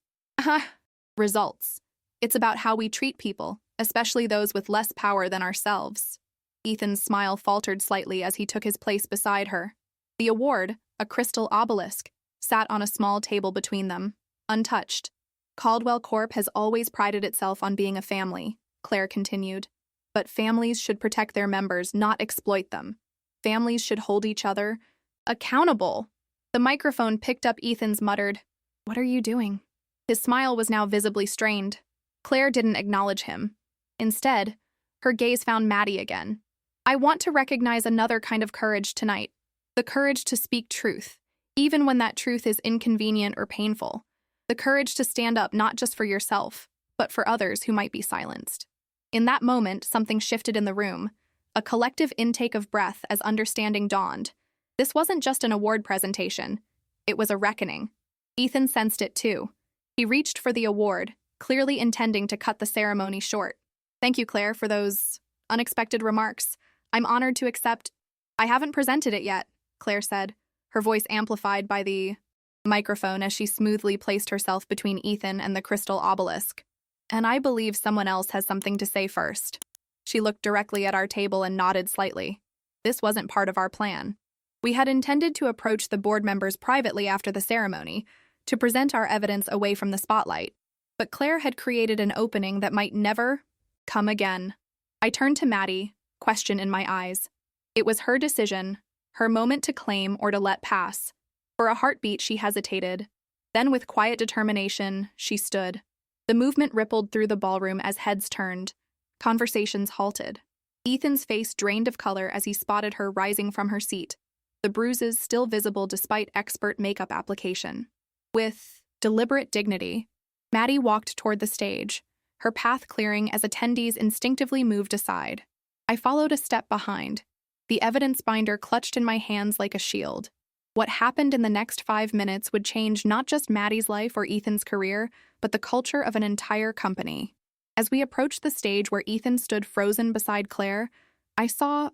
results. It's about how we treat people, especially those with less power than ourselves." Ethan's smile faltered slightly as he took his place beside her. The award, a crystal obelisk, sat on a small table between them, untouched. "Caldwell Corp has always prided itself on being a family," Claire continued. "But families should protect their members, not exploit them. Families should hold each other accountable." The microphone picked up Ethan's muttered, "What are you doing?" His smile was now visibly strained. Claire didn't acknowledge him. Instead, her gaze found Maddie again. "I want to recognize another kind of courage tonight. The courage to speak truth, even when that truth is inconvenient or painful. The courage to stand up not just for yourself, but for others who might be silenced." In that moment, something shifted in the room, a collective intake of breath as understanding dawned. This wasn't just an award presentation. It was a reckoning. Ethan sensed it too. He reached for the award, clearly intending to cut the ceremony short. "Thank you, Claire, for those unexpected remarks. I'm honored to accept—" "I haven't presented it yet," Claire said, her voice amplified by the microphone as she smoothly placed herself between Ethan and the crystal obelisk. "And I believe someone else has something to say first." She looked directly at our table and nodded slightly. This wasn't part of our plan. We had intended to approach the board members privately after the ceremony, to present our evidence away from the spotlight. But Claire had created an opening that might never come again. I turned to Maddie, question in my eyes. It was her decision, her moment to claim or to let pass. For a heartbeat, she hesitated. Then, with quiet determination, she stood. The movement rippled through the ballroom as heads turned. Conversations halted. Ethan's face drained of color as he spotted her rising from her seat, the bruises still visible despite expert makeup application. With deliberate dignity, Maddie walked toward the stage, her path clearing as attendees instinctively moved aside. I followed a step behind, the evidence binder clutched in my hands like a shield. What happened in the next 5 minutes would change not just Maddie's life or Ethan's career, but the culture of an entire company. As we approached the stage where Ethan stood frozen beside Claire, I saw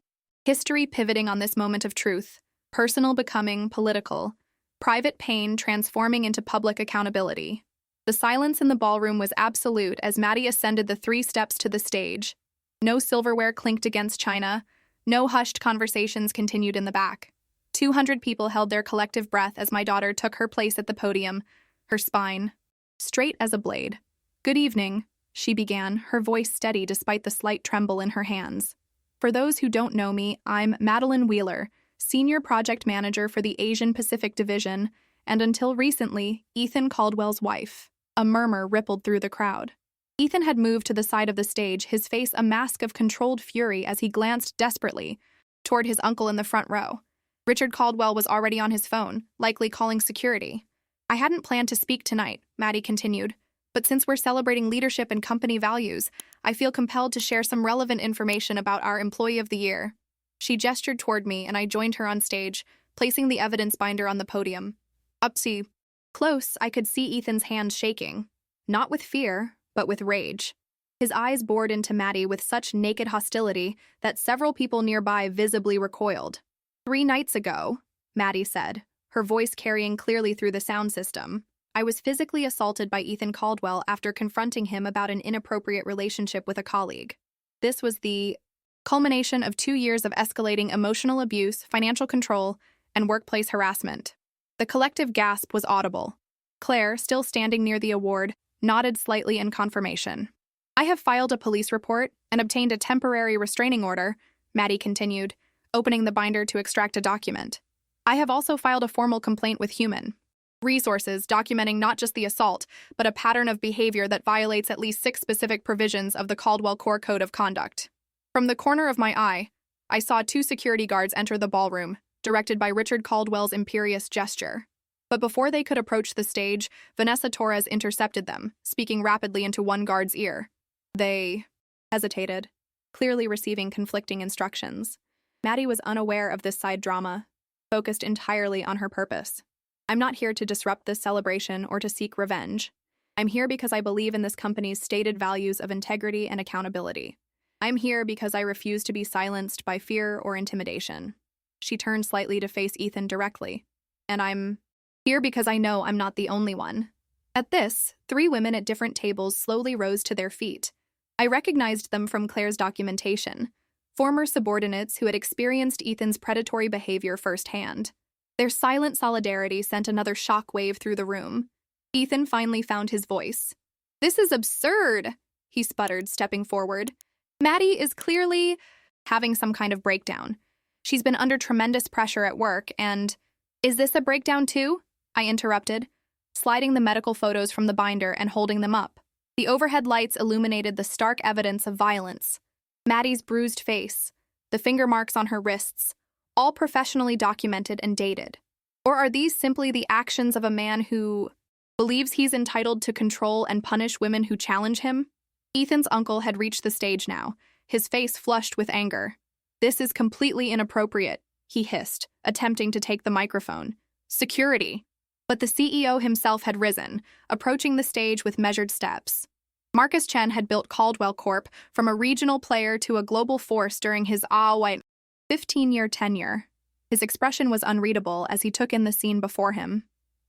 history pivoting on this moment of truth, personal becoming political, private pain transforming into public accountability. The silence in the ballroom was absolute as Maddie ascended the 3 steps to the stage. No silverware clinked against china, no hushed conversations continued in the back. 200 people held their collective breath as my daughter took her place at the podium, her spine straight as a blade. "Good evening," she began, her voice steady despite the slight tremble in her hands. For those who don't know me, I'm Madeline Wheeler, Senior Project Manager for the Asian Pacific Division, and until recently, Ethan Caldwell's wife. A murmur rippled through the crowd. Ethan had moved to the side of the stage, his face a mask of controlled fury as he glanced desperately toward his uncle in the front row. Richard Caldwell was already on his phone, likely calling security. I hadn't planned to speak tonight, Maddie continued, but since we're celebrating leadership and company values, I feel compelled to share some relevant information about our Employee of the Year. She gestured toward me, and I joined her on stage, placing the evidence binder on the podium. Close, I could see Ethan's hands shaking, not with fear, but with rage. His eyes bored into Maddie with such naked hostility that several people nearby visibly recoiled. 3 nights ago, Maddie said, her voice carrying clearly through the sound system, I was physically assaulted by Ethan Caldwell after confronting him about an inappropriate relationship with a colleague. This was the culmination of 2 years of escalating emotional abuse, financial control, and workplace harassment. The collective gasp was audible. Claire, still standing near the award, nodded slightly in confirmation. I have filed a police report and obtained a temporary restraining order, Maddie continued, opening the binder to extract a document. I have also filed a formal complaint with Human Resources documenting not just the assault, but a pattern of behavior that violates at least 6 specific provisions of the Caldwell Core Code of Conduct. From the corner of my eye, I saw 2 security guards enter the ballroom, directed by Richard Caldwell's imperious gesture. But before they could approach the stage, Vanessa Torres intercepted them, speaking rapidly into one guard's ear. They hesitated, clearly receiving conflicting instructions. Maddie was unaware of this side drama, focused entirely on her purpose. I'm not here to disrupt this celebration or to seek revenge. I'm here because I believe in this company's stated values of integrity and accountability. I'm here because I refuse to be silenced by fear or intimidation. She turned slightly to face Ethan directly. And I'm here because I know I'm not the only one. At this, 3 women at different tables slowly rose to their feet. I recognized them from Claire's documentation, former subordinates who had experienced Ethan's predatory behavior firsthand. Their silent solidarity sent another shock wave through the room. Ethan finally found his voice. "This is absurd," he sputtered, stepping forward. "Maddie is clearly having some kind of breakdown. She's been under tremendous pressure at work, and—" "Is this a breakdown too?" I interrupted, sliding the medical photos from the binder and holding them up. The overhead lights illuminated the stark evidence of violence. Maddie's bruised face, the finger marks on her wrists, all professionally documented and dated. Or are these simply the actions of a man who believes he's entitled to control and punish women who challenge him? Ethan's uncle had reached the stage now, his face flushed with anger. "This is completely inappropriate," he hissed, attempting to take the microphone. "Security." But the CEO himself had risen, approaching the stage with measured steps. Marcus Chen had built Caldwell Corp from a regional player to a global force during his 15-year tenure. His expression was unreadable as he took in the scene before him.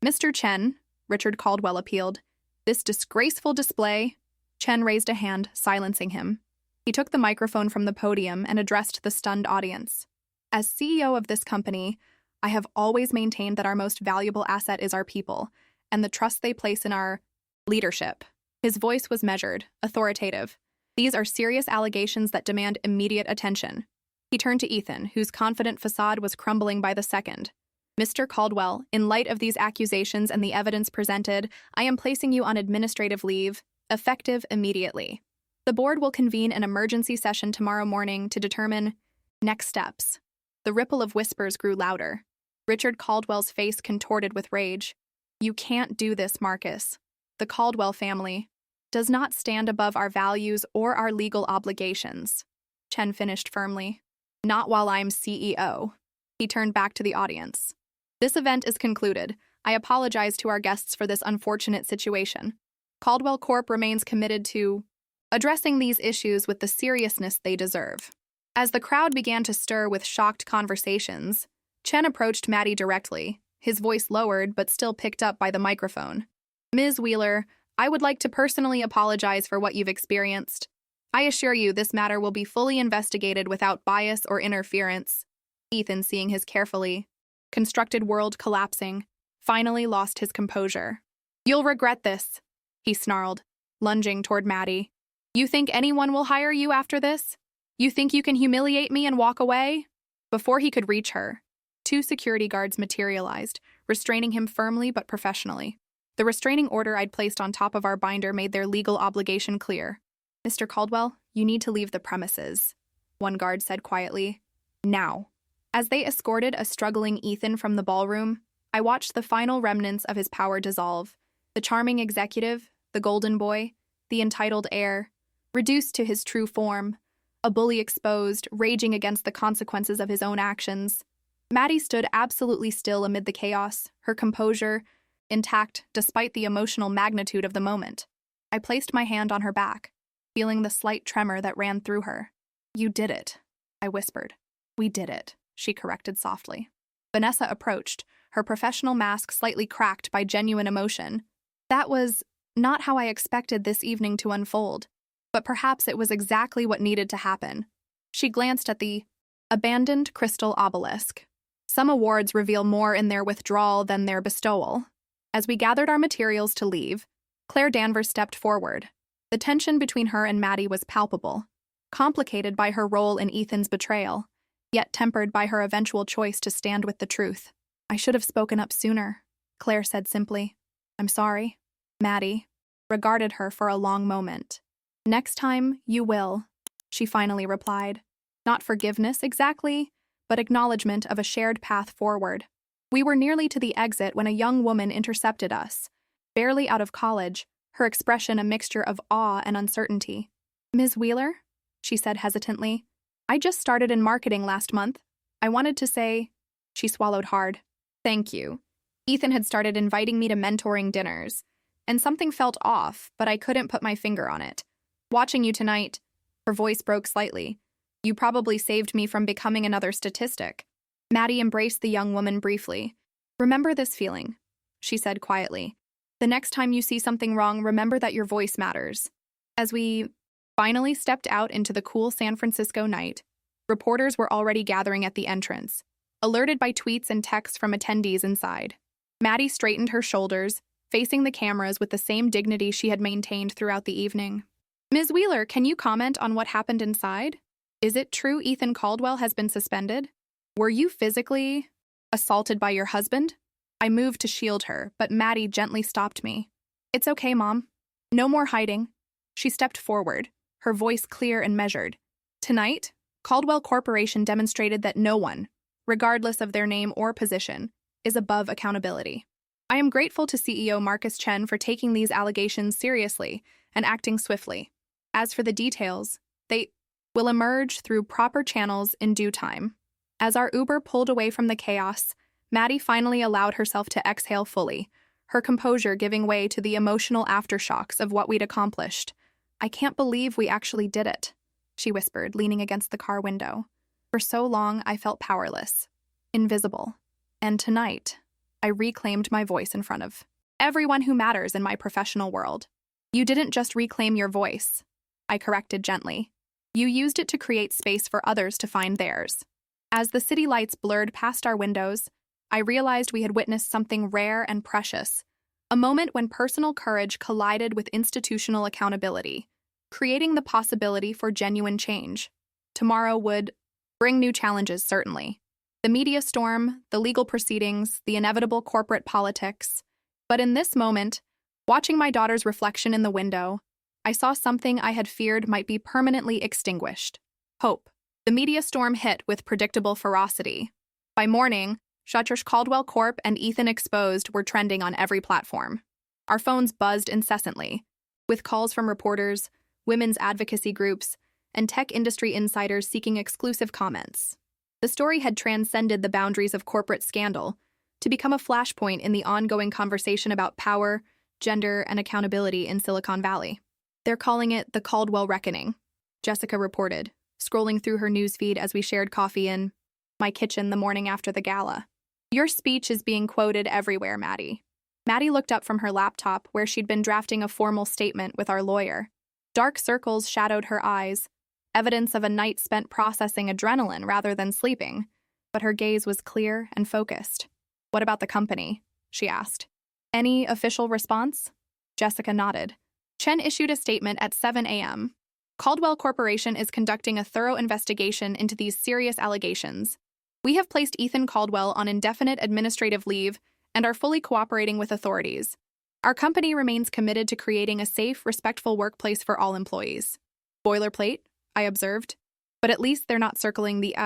"Mr. Chen," Richard Caldwell appealed, "this disgraceful display—" Chen raised a hand, silencing him. He took the microphone from the podium and addressed the stunned audience. "As CEO of this company, I have always maintained that our most valuable asset is our people, and the trust they place in our leadership." His voice was measured, authoritative. "These are serious allegations that demand immediate attention." He turned to Ethan, whose confident facade was crumbling by the second. "Mr. Caldwell, in light of these accusations and the evidence presented, I am placing you on administrative leave, effective immediately. The board will convene an emergency session tomorrow morning to determine next steps." The ripple of whispers grew louder. Richard Caldwell's face contorted with rage. "You can't do this, Marcus. The Caldwell family does not stand above our values or our legal obligations," Chen finished firmly. "Not while I'm CEO." He turned back to the audience. "This event is concluded. I apologize to our guests for this unfortunate situation. Caldwell Corp remains committed to addressing these issues with the seriousness they deserve." As the crowd began to stir with shocked conversations, Chen approached Maddie directly, his voice lowered but still picked up by the microphone. "Ms. Wheeler, I would like to personally apologize for what you've experienced. I assure you this matter will be fully investigated without bias or interference." Ethan, seeing his carefully constructed world collapsing, finally lost his composure. "You'll regret this," he snarled, lunging toward Maddie. You think anyone will hire you after this? You think you can humiliate me and walk away? Before he could reach her, 2 security guards materialized, restraining him firmly but professionally. The restraining order I'd placed on top of our binder made their legal obligation clear. Mr. Caldwell, you need to leave the premises, one guard said quietly. Now. As they escorted a struggling Ethan from the ballroom, I watched the final remnants of his power dissolve. The charming executive, the golden boy, the entitled heir, reduced to his true form, a bully exposed, raging against the consequences of his own actions. Maddie stood absolutely still amid the chaos, her composure intact despite the emotional magnitude of the moment. I placed my hand on her back, feeling the slight tremor that ran through her. You did it, I whispered. We did it, she corrected softly. Vanessa approached, her professional mask slightly cracked by genuine emotion. That was not how I expected this evening to unfold, but perhaps it was exactly what needed to happen. She glanced at the abandoned crystal obelisk. Some awards reveal more in their withdrawal than their bestowal. As we gathered our materials to leave, Claire Danvers stepped forward. The tension between her and Maddie was palpable, complicated by her role in Ethan's betrayal, yet tempered by her eventual choice to stand with the truth. I should have spoken up sooner, Claire said simply. I'm sorry. Maddie regarded her for a long moment. Next time, you will, she finally replied. Not forgiveness exactly, but acknowledgement of a shared path forward. We were nearly to the exit when a young woman intercepted us. Barely out of college, her expression a mixture of awe and uncertainty. Ms. Wheeler? She said hesitantly. I just started in marketing last month. I wanted to say... She swallowed hard. Thank you. Ethan had started inviting me to mentoring dinners, and something felt off, but I couldn't put my finger on it. Watching you tonight, her voice broke slightly. You probably saved me from becoming another statistic. Maddie embraced the young woman briefly. Remember this feeling, she said quietly. The next time you see something wrong, remember that your voice matters. As we finally stepped out into the cool San Francisco night, reporters were already gathering at the entrance, alerted by tweets and texts from attendees inside. Maddie straightened her shoulders, facing the cameras with the same dignity she had maintained throughout the evening. Ms. Wheeler, can you comment on what happened inside? Is it true Ethan Caldwell has been suspended? Were you physically assaulted by your husband? I moved to shield her, but Maddie gently stopped me. It's okay, Mom. No more hiding. She stepped forward, her voice clear and measured. Tonight, Caldwell Corporation demonstrated that no one, regardless of their name or position, is above accountability. I am grateful to CEO Marcus Chen for taking these allegations seriously and acting swiftly. As for the details, they will emerge through proper channels in due time. As our Uber pulled away from the chaos, Maddie finally allowed herself to exhale fully, her composure giving way to the emotional aftershocks of what we'd accomplished. I can't believe we actually did it, she whispered, leaning against the car window. For so long, I felt powerless, invisible. And tonight, I reclaimed my voice in front of everyone who matters in my professional world. You didn't just reclaim your voice, I corrected gently. You used it to create space for others to find theirs. As the city lights blurred past our windows, I realized we had witnessed something rare and precious, a moment when personal courage collided with institutional accountability, creating the possibility for genuine change. Tomorrow would bring new challenges, certainly. The media storm, the legal proceedings, the inevitable corporate politics. But in this moment, watching my daughter's reflection in the window, I saw something I had feared might be permanently extinguished. Hope. The media storm hit with predictable ferocity. By morning, Shutters Caldwell Corp and Ethan Exposed were trending on every platform. Our phones buzzed incessantly, with calls from reporters, women's advocacy groups, and tech industry insiders seeking exclusive comments. The story had transcended the boundaries of corporate scandal to become a flashpoint in the ongoing conversation about power, gender, and accountability in Silicon Valley. They're calling it the Caldwell Reckoning, Jessica reported, scrolling through her newsfeed as we shared coffee in my kitchen the morning after the gala. Your speech is being quoted everywhere, Maddie. Maddie looked up from her laptop where she'd been drafting a formal statement with our lawyer. Dark circles shadowed her eyes, evidence of a night spent processing adrenaline rather than sleeping, but her gaze was clear and focused. What about the company? She asked. Any official response? Jessica nodded. Chen issued a statement at 7 a.m., Caldwell Corporation is conducting a thorough investigation into these serious allegations. We have placed Ethan Caldwell on indefinite administrative leave and are fully cooperating with authorities. Our company remains committed to creating a safe, respectful workplace for all employees. Boilerplate, I observed. But at least they're not circling the,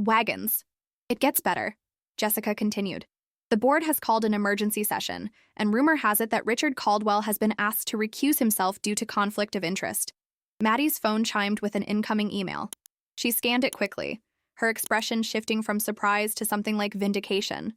wagons. It gets better, Jessica continued. The board has called an emergency session, and rumor has it that Richard Caldwell has been asked to recuse himself due to conflict of interest. Maddie's phone chimed with an incoming email. She scanned it quickly, her expression shifting from surprise to something like vindication.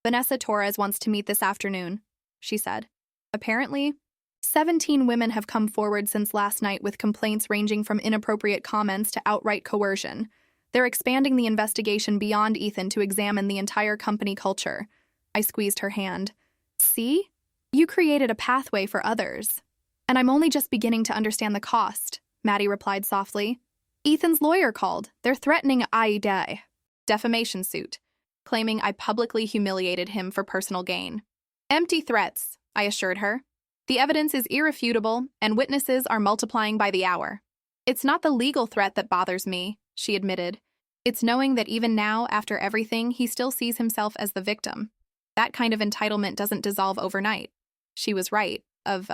Vanessa Torres wants to meet this afternoon, she said. Apparently, 17 women have come forward since last night with complaints ranging from inappropriate comments to outright coercion. They're expanding the investigation beyond Ethan to examine the entire company culture. I squeezed her hand. See? You created a pathway for others. And I'm only just beginning to understand the cost, Maddie replied softly. Ethan's lawyer called. They're threatening defamation suit, claiming I publicly humiliated him for personal gain. Empty threats, I assured her. The evidence is irrefutable, and witnesses are multiplying by the hour. It's not the legal threat that bothers me, she admitted. It's knowing that even now, after everything, he still sees himself as the victim. That kind of entitlement doesn't dissolve overnight. She was right, of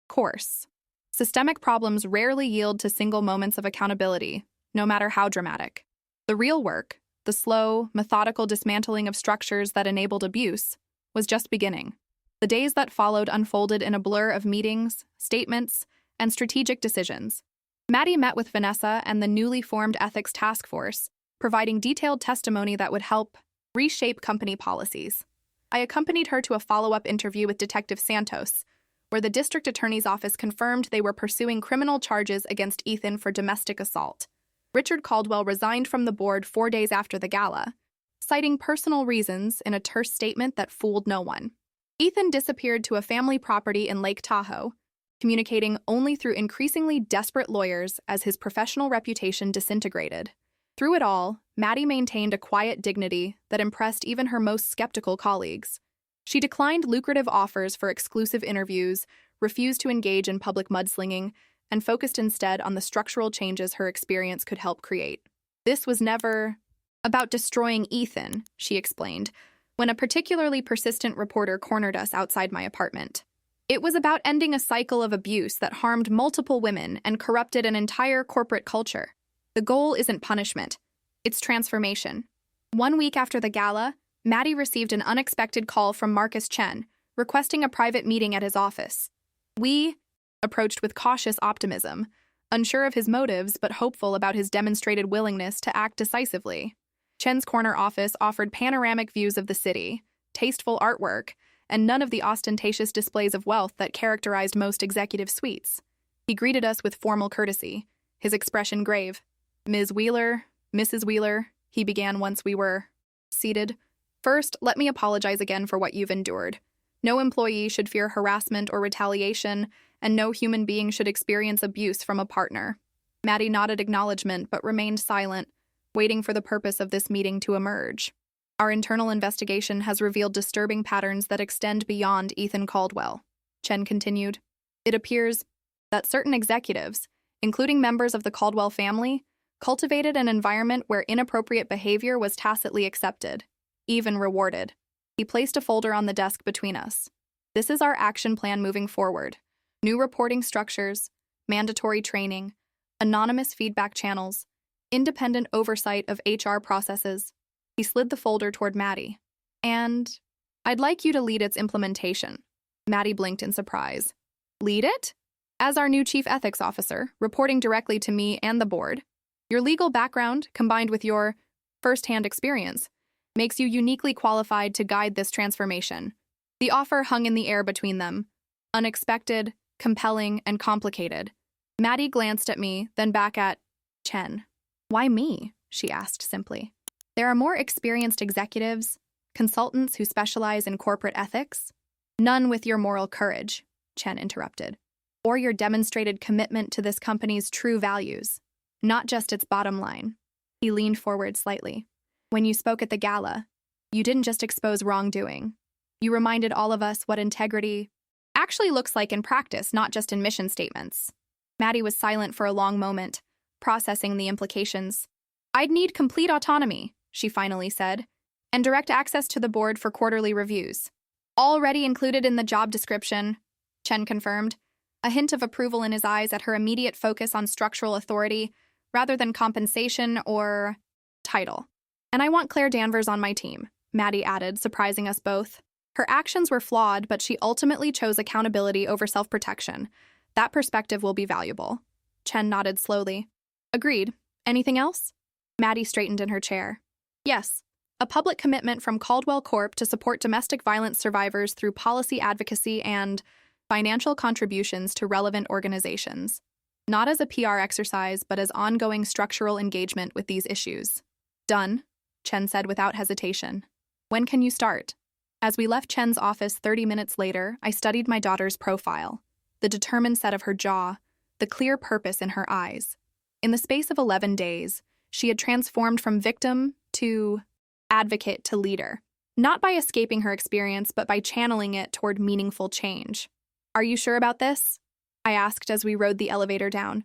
course. Systemic problems rarely yield to single moments of accountability, no matter how dramatic. The real work, the slow, methodical dismantling of structures that enabled abuse, was just beginning. The days that followed unfolded in a blur of meetings, statements, and strategic decisions. Maddie met with Vanessa and the newly formed ethics task force, providing detailed testimony that would help reshape company policies. I accompanied her to a follow-up interview with Detective Santos, where the district attorney's office confirmed they were pursuing criminal charges against Ethan for domestic assault. Richard Caldwell resigned from the board 4 days after the gala, citing personal reasons in a terse statement that fooled no one. Ethan disappeared to a family property in Lake Tahoe, communicating only through increasingly desperate lawyers as his professional reputation disintegrated. Through it all, Maddie maintained a quiet dignity that impressed even her most skeptical colleagues. She declined lucrative offers for exclusive interviews, refused to engage in public mudslinging, and focused instead on the structural changes her experience could help create. This was never about destroying Ethan, she explained, when a particularly persistent reporter cornered us outside my apartment. It was about ending a cycle of abuse that harmed multiple women and corrupted an entire corporate culture. The goal isn't punishment, it's transformation. 1 week after the gala, Maddie received an unexpected call from Marcus Chen, requesting a private meeting at his office. We approached with cautious optimism, unsure of his motives but hopeful about his demonstrated willingness to act decisively. Chen's corner office offered panoramic views of the city, tasteful artwork, and none of the ostentatious displays of wealth that characterized most executive suites. He greeted us with formal courtesy, his expression grave. Ms. Wheeler, Mrs. Wheeler, he began once we were seated. First, let me apologize again for what you've endured. No employee should fear harassment or retaliation, and no human being should experience abuse from a partner. Maddie nodded acknowledgement but remained silent, waiting for the purpose of this meeting to emerge. Our internal investigation has revealed disturbing patterns that extend beyond Ethan Caldwell, Chen continued. It appears that certain executives, including members of the Caldwell family, cultivated an environment where inappropriate behavior was tacitly accepted, even rewarded. He placed a folder on the desk between us. This is our action plan moving forward. New reporting structures, mandatory training, anonymous feedback channels, independent oversight of HR processes. He slid the folder toward Maddie. And I'd like you to lead its implementation. Maddie blinked in surprise. Lead it? As our new chief ethics officer, reporting directly to me and the board, your legal background, combined with your first-hand experience, makes you uniquely qualified to guide this transformation. The offer hung in the air between them, unexpected, compelling, and complicated. Maddie glanced at me, then back at Chen. Why me? She asked simply. There are more experienced executives, consultants who specialize in corporate ethics. None with your moral courage, Chen interrupted, or your demonstrated commitment to this company's true values, not just its bottom line. He leaned forward slightly. When you spoke at the gala, you didn't just expose wrongdoing. You reminded all of us what integrity actually looks like in practice, not just in mission statements. Maddie was silent for a long moment, processing the implications. I'd need complete autonomy, she finally said, and direct access to the board for quarterly reviews. Already included in the job description, Chen confirmed, a hint of approval in his eyes at her immediate focus on structural authority rather than compensation or title. And I want Claire Danvers on my team, Maddie added, surprising us both. Her actions were flawed, but she ultimately chose accountability over self-protection. That perspective will be valuable. Chen nodded slowly. Agreed. Anything else? Maddie straightened in her chair. Yes. A public commitment from Caldwell Corp to support domestic violence survivors through policy advocacy and financial contributions to relevant organizations. Not as a PR exercise, but as ongoing structural engagement with these issues. Done, Chen said without hesitation. When can you start? As we left Chen's office 30 minutes later, I studied my daughter's profile. The determined set of her jaw, the clear purpose in her eyes. In the space of 11 days, she had transformed from victim to advocate to leader, not by escaping her experience, but by channeling it toward meaningful change. Are you sure about this? I asked as we rode the elevator down.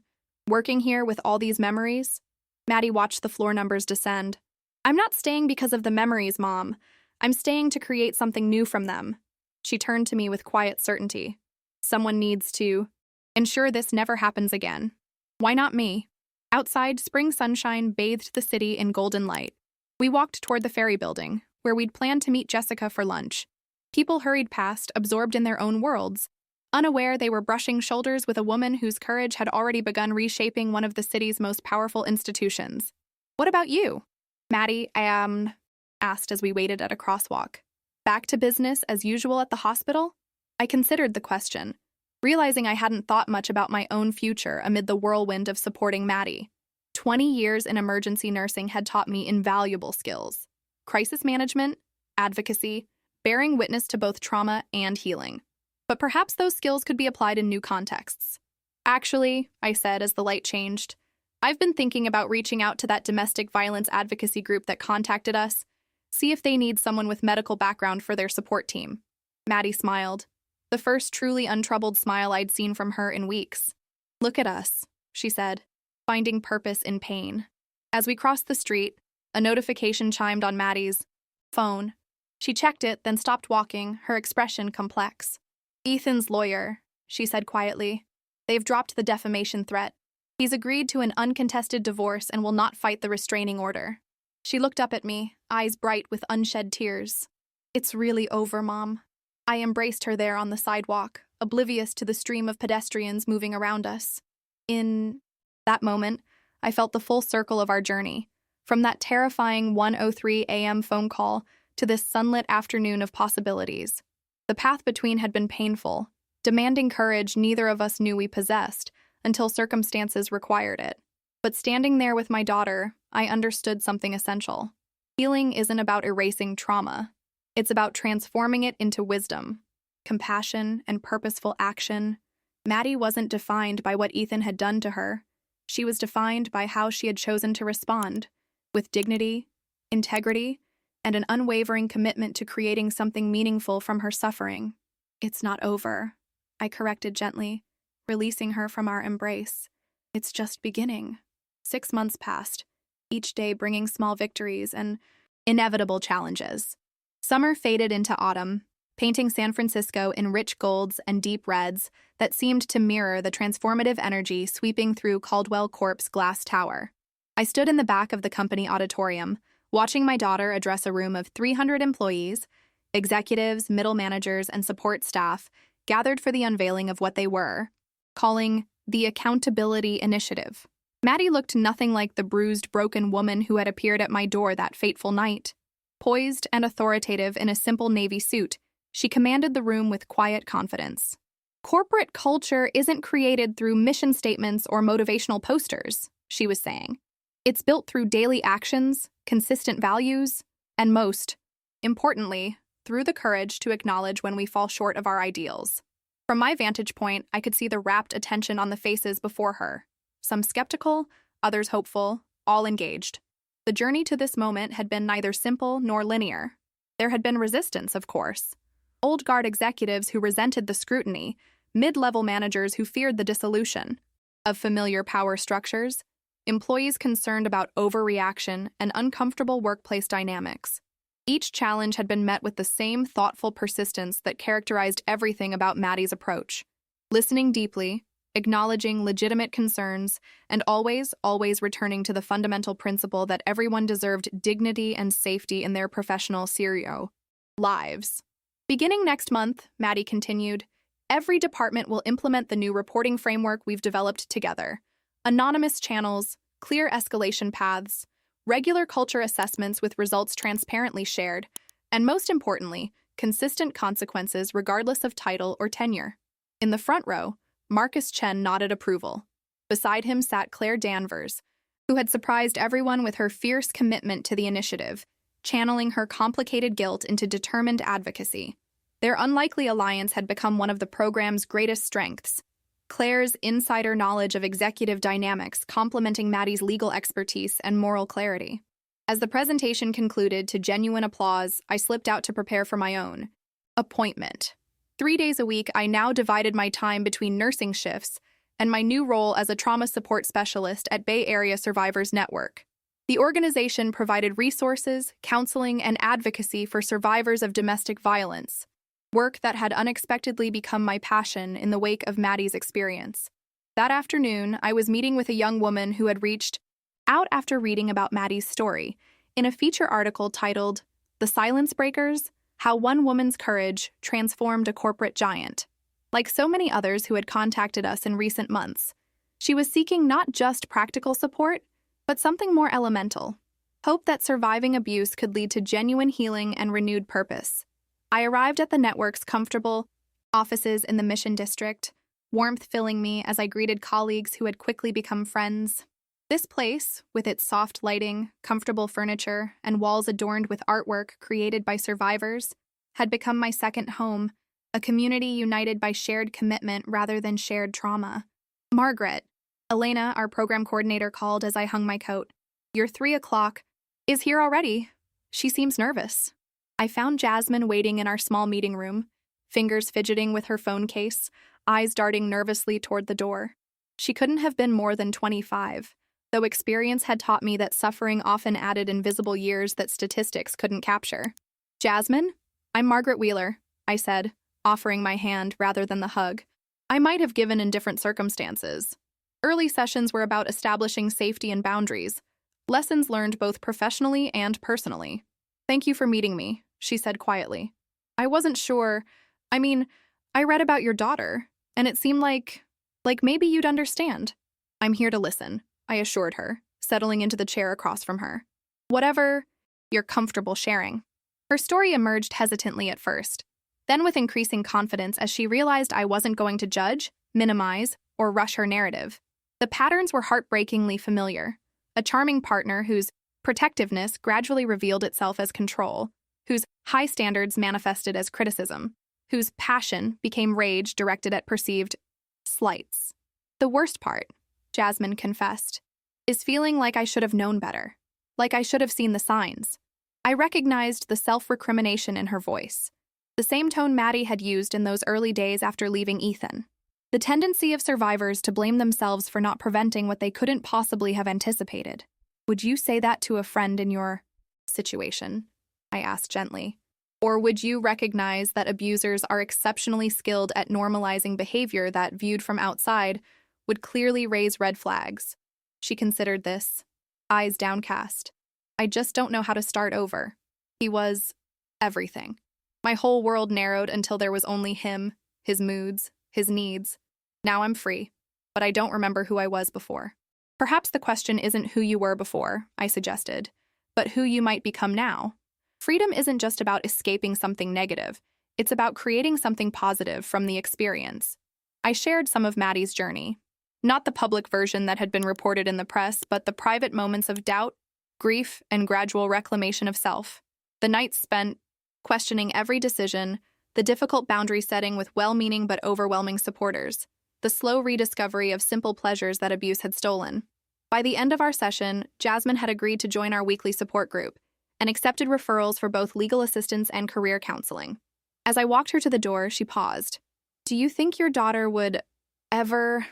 Working here with all these memories? Maddie watched the floor numbers descend. I'm not staying because of the memories, Mom. I'm staying to create something new from them. She turned to me with quiet certainty. Someone needs to ensure this never happens again. Why not me? Outside, spring sunshine bathed the city in golden light. We walked toward the ferry building, where we'd planned to meet Jessica for lunch. People hurried past, absorbed in their own worlds, unaware they were brushing shoulders with a woman whose courage had already begun reshaping one of the city's most powerful institutions. What about you? Maddie, asked as we waited at a crosswalk. Back to business as usual at the hospital? I considered the question, realizing I hadn't thought much about my own future amid the whirlwind of supporting Maddie. 20 years in emergency nursing had taught me invaluable skills. Crisis management, advocacy, bearing witness to both trauma and healing. But perhaps those skills could be applied in new contexts. Actually, I said as the light changed, I've been thinking about reaching out to that domestic violence advocacy group that contacted us, see if they need someone with medical background for their support team. Maddie smiled, the first truly untroubled smile I'd seen from her in weeks. Look at us, she said, finding purpose in pain. As we crossed the street, a notification chimed on Maddie's phone. She checked it, then stopped walking, her expression complex. Ethan's lawyer, she said quietly. They've dropped the defamation threat. He's agreed to an uncontested divorce and will not fight the restraining order. She looked up at me, eyes bright with unshed tears. It's really over, Mom. I embraced her there on the sidewalk, oblivious to the stream of pedestrians moving around us. In that moment, I felt the full circle of our journey, from that terrifying 1:03 a.m. phone call to this sunlit afternoon of possibilities. The path between had been painful, demanding courage neither of us knew we possessed until circumstances required it. But standing there with my daughter, I understood something essential. Healing isn't about erasing trauma. It's about transforming it into wisdom, compassion, and purposeful action. Maddie wasn't defined by what Ethan had done to her. She was defined by how she had chosen to respond, with dignity, integrity, and an unwavering commitment to creating something meaningful from her suffering. It's not over, I corrected gently, releasing her from our embrace. It's just beginning. 6 months passed, each day bringing small victories and inevitable challenges. Summer faded into autumn, painting San Francisco in rich golds and deep reds that seemed to mirror the transformative energy sweeping through Caldwell Corp's glass tower. I stood in the back of the company auditorium, watching my daughter address a room of 300 employees, executives, middle managers, and support staff gathered for the unveiling of what they were, calling the Accountability Initiative. Maddie looked nothing like the bruised, broken woman who had appeared at my door that fateful night. Poised and authoritative in a simple navy suit, she commanded the room with quiet confidence. Corporate culture isn't created through mission statements or motivational posters, she was saying. It's built through daily actions, consistent values, and most importantly, through the courage to acknowledge when we fall short of our ideals. From my vantage point, I could see the rapt attention on the faces before her. Some skeptical, others hopeful, all engaged. The journey to this moment had been neither simple nor linear. There had been resistance, of course. Old guard executives who resented the scrutiny, mid-level managers who feared the dissolution. of familiar power structures, employees concerned about overreaction, and uncomfortable workplace dynamics. Each challenge had been met with the same thoughtful persistence that characterized everything about Maddie's approach. Listening deeply, acknowledging legitimate concerns, and always returning to the fundamental principle that everyone deserved dignity and safety in their professional lives. Beginning next month, Maddie continued, every department will implement the new reporting framework we've developed together. Anonymous channels, clear escalation paths, regular culture assessments with results transparently shared, and most importantly, consistent consequences regardless of title or tenure. In the front row, Marcus Chen nodded approval. Beside him sat Claire Danvers, who had surprised everyone with her fierce commitment to the initiative, channeling her complicated guilt into determined advocacy. Their unlikely alliance had become one of the program's greatest strengths. Claire's insider knowledge of executive dynamics complementing Maddie's legal expertise and moral clarity. As the presentation concluded to genuine applause, I slipped out to prepare for my own appointment. 3 days a week, I now divided my time between nursing shifts and my new role as a trauma support specialist at Bay Area Survivors Network. The organization provided resources, counseling, and advocacy for survivors of domestic violence, work that had unexpectedly become my passion in the wake of Maddie's experience. That afternoon, I was meeting with a young woman who had reached out after reading about Maddie's story in a feature article titled, "The Silence Breakers: How One Woman's Courage Transformed a Corporate Giant." Like so many others who had contacted us in recent months, she was seeking not just practical support, but something more elemental: hope that surviving abuse could lead to genuine healing and renewed purpose. I arrived at the network's comfortable offices in the Mission District, warmth filling me as I greeted colleagues who had quickly become friends. This place, with its soft lighting, comfortable furniture, and walls adorned with artwork created by survivors, had become my second home, a community united by shared commitment rather than shared trauma. "Margaret," Elena, our program coordinator, called as I hung my coat. "Your 3 o'clock is here already." She seems nervous. I found Jasmine waiting in our small meeting room, fingers fidgeting with her phone case, eyes darting nervously toward the door. She couldn't have been more than 25, though experience had taught me that suffering often added invisible years that statistics couldn't capture. "Jasmine, I'm Margaret Wheeler," I said, offering my hand rather than the hug I might have given in different circumstances. Early sessions were about establishing safety and boundaries, lessons learned both professionally and personally. "Thank you for meeting me," she said quietly. "I wasn't sure. I read about your daughter, and it seemed like maybe you'd understand." "I'm here to listen," I assured her, settling into the chair across from her. "Whatever you're comfortable sharing." Her story emerged hesitantly at first, then with increasing confidence as she realized I wasn't going to judge, minimize, or rush her narrative. The patterns were heartbreakingly familiar. A charming partner whose protectiveness gradually revealed itself as control, whose high standards manifested as criticism, whose passion became rage directed at perceived slights. "The worst part," Jasmine confessed, "is feeling like I should have known better, like I should have seen the signs." I recognized the self-recrimination in her voice, the same tone Maddie had used in those early days after leaving Ethan. The tendency of survivors to blame themselves for not preventing what they couldn't possibly have anticipated. "Would you say that to a friend in your situation?" I asked gently. "Or would you recognize that abusers are exceptionally skilled at normalizing behavior that, viewed from outside, would clearly raise red flags?" She considered this, eyes downcast. "I just don't know how to start over. He was everything. My whole world narrowed until there was only him, his moods, his needs. Now I'm free, but I don't remember who I was before." "Perhaps the question isn't who you were before," I suggested, "but who you might become now. Freedom isn't just about escaping something negative. It's about creating something positive from the experience." I shared some of Maddie's journey. Not the public version that had been reported in the press, but the private moments of doubt, grief, and gradual reclamation of self. The nights spent questioning every decision, the difficult boundary setting with well-meaning but overwhelming supporters, the slow rediscovery of simple pleasures that abuse had stolen. By the end of our session, Jasmine had agreed to join our weekly support group and accepted referrals for both legal assistance and career counseling. As I walked her to the door, she paused. "Do you think your daughter would ever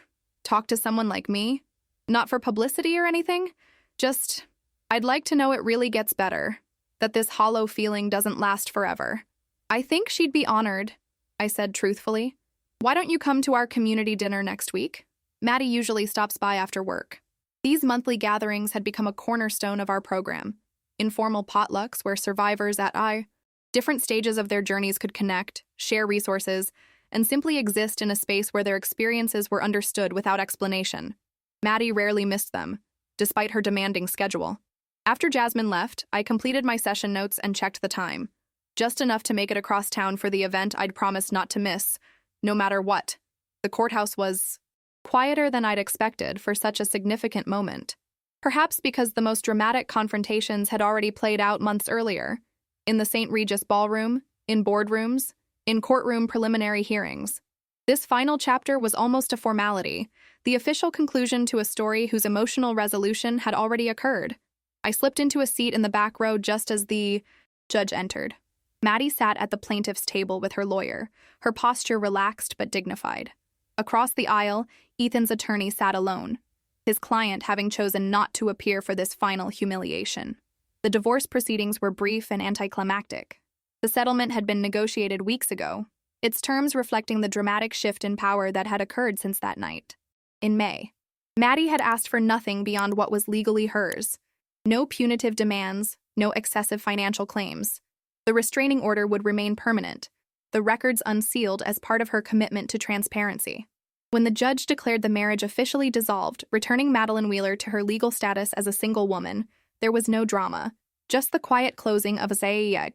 Talk to someone like me? Not for publicity or anything. Just, I'd like to know it really gets better, that this hollow feeling doesn't last forever. I think she'd be honored, I said truthfully. Why don't you come to our community dinner next week? Maddie usually stops by after work. These monthly gatherings had become a cornerstone of our program. Informal potlucks where survivors at different stages of their journeys could connect, share resources, and simply exist in a space where their experiences were understood without explanation. Maddie rarely missed them, despite her demanding schedule. After Jasmine left, I completed my session notes and checked the time. Just enough to make it across town for the event I'd promised not to miss, no matter what. The courthouse was quieter than I'd expected for such a significant moment. Perhaps because the most dramatic confrontations had already played out months earlier, in the St. Regis ballroom, in boardrooms, in courtroom preliminary hearings. This final chapter was almost a formality, the official conclusion to a story whose emotional resolution had already occurred. I slipped into a seat in the back row just as the judge entered. Maddie sat at the plaintiff's table with her lawyer, her posture relaxed but dignified. Across the aisle, Ethan's attorney sat alone, his client having chosen not to appear for this final humiliation. The divorce proceedings were brief and anticlimactic. The settlement had been negotiated weeks ago, its terms reflecting the dramatic shift in power that had occurred since that night. In May, Maddie had asked for nothing beyond what was legally hers. No punitive demands, no excessive financial claims. The restraining order would remain permanent, the records unsealed as part of her commitment to transparency. When the judge declared the marriage officially dissolved, returning Madeline Wheeler to her legal status as a single woman, there was no drama, just the quiet closing of a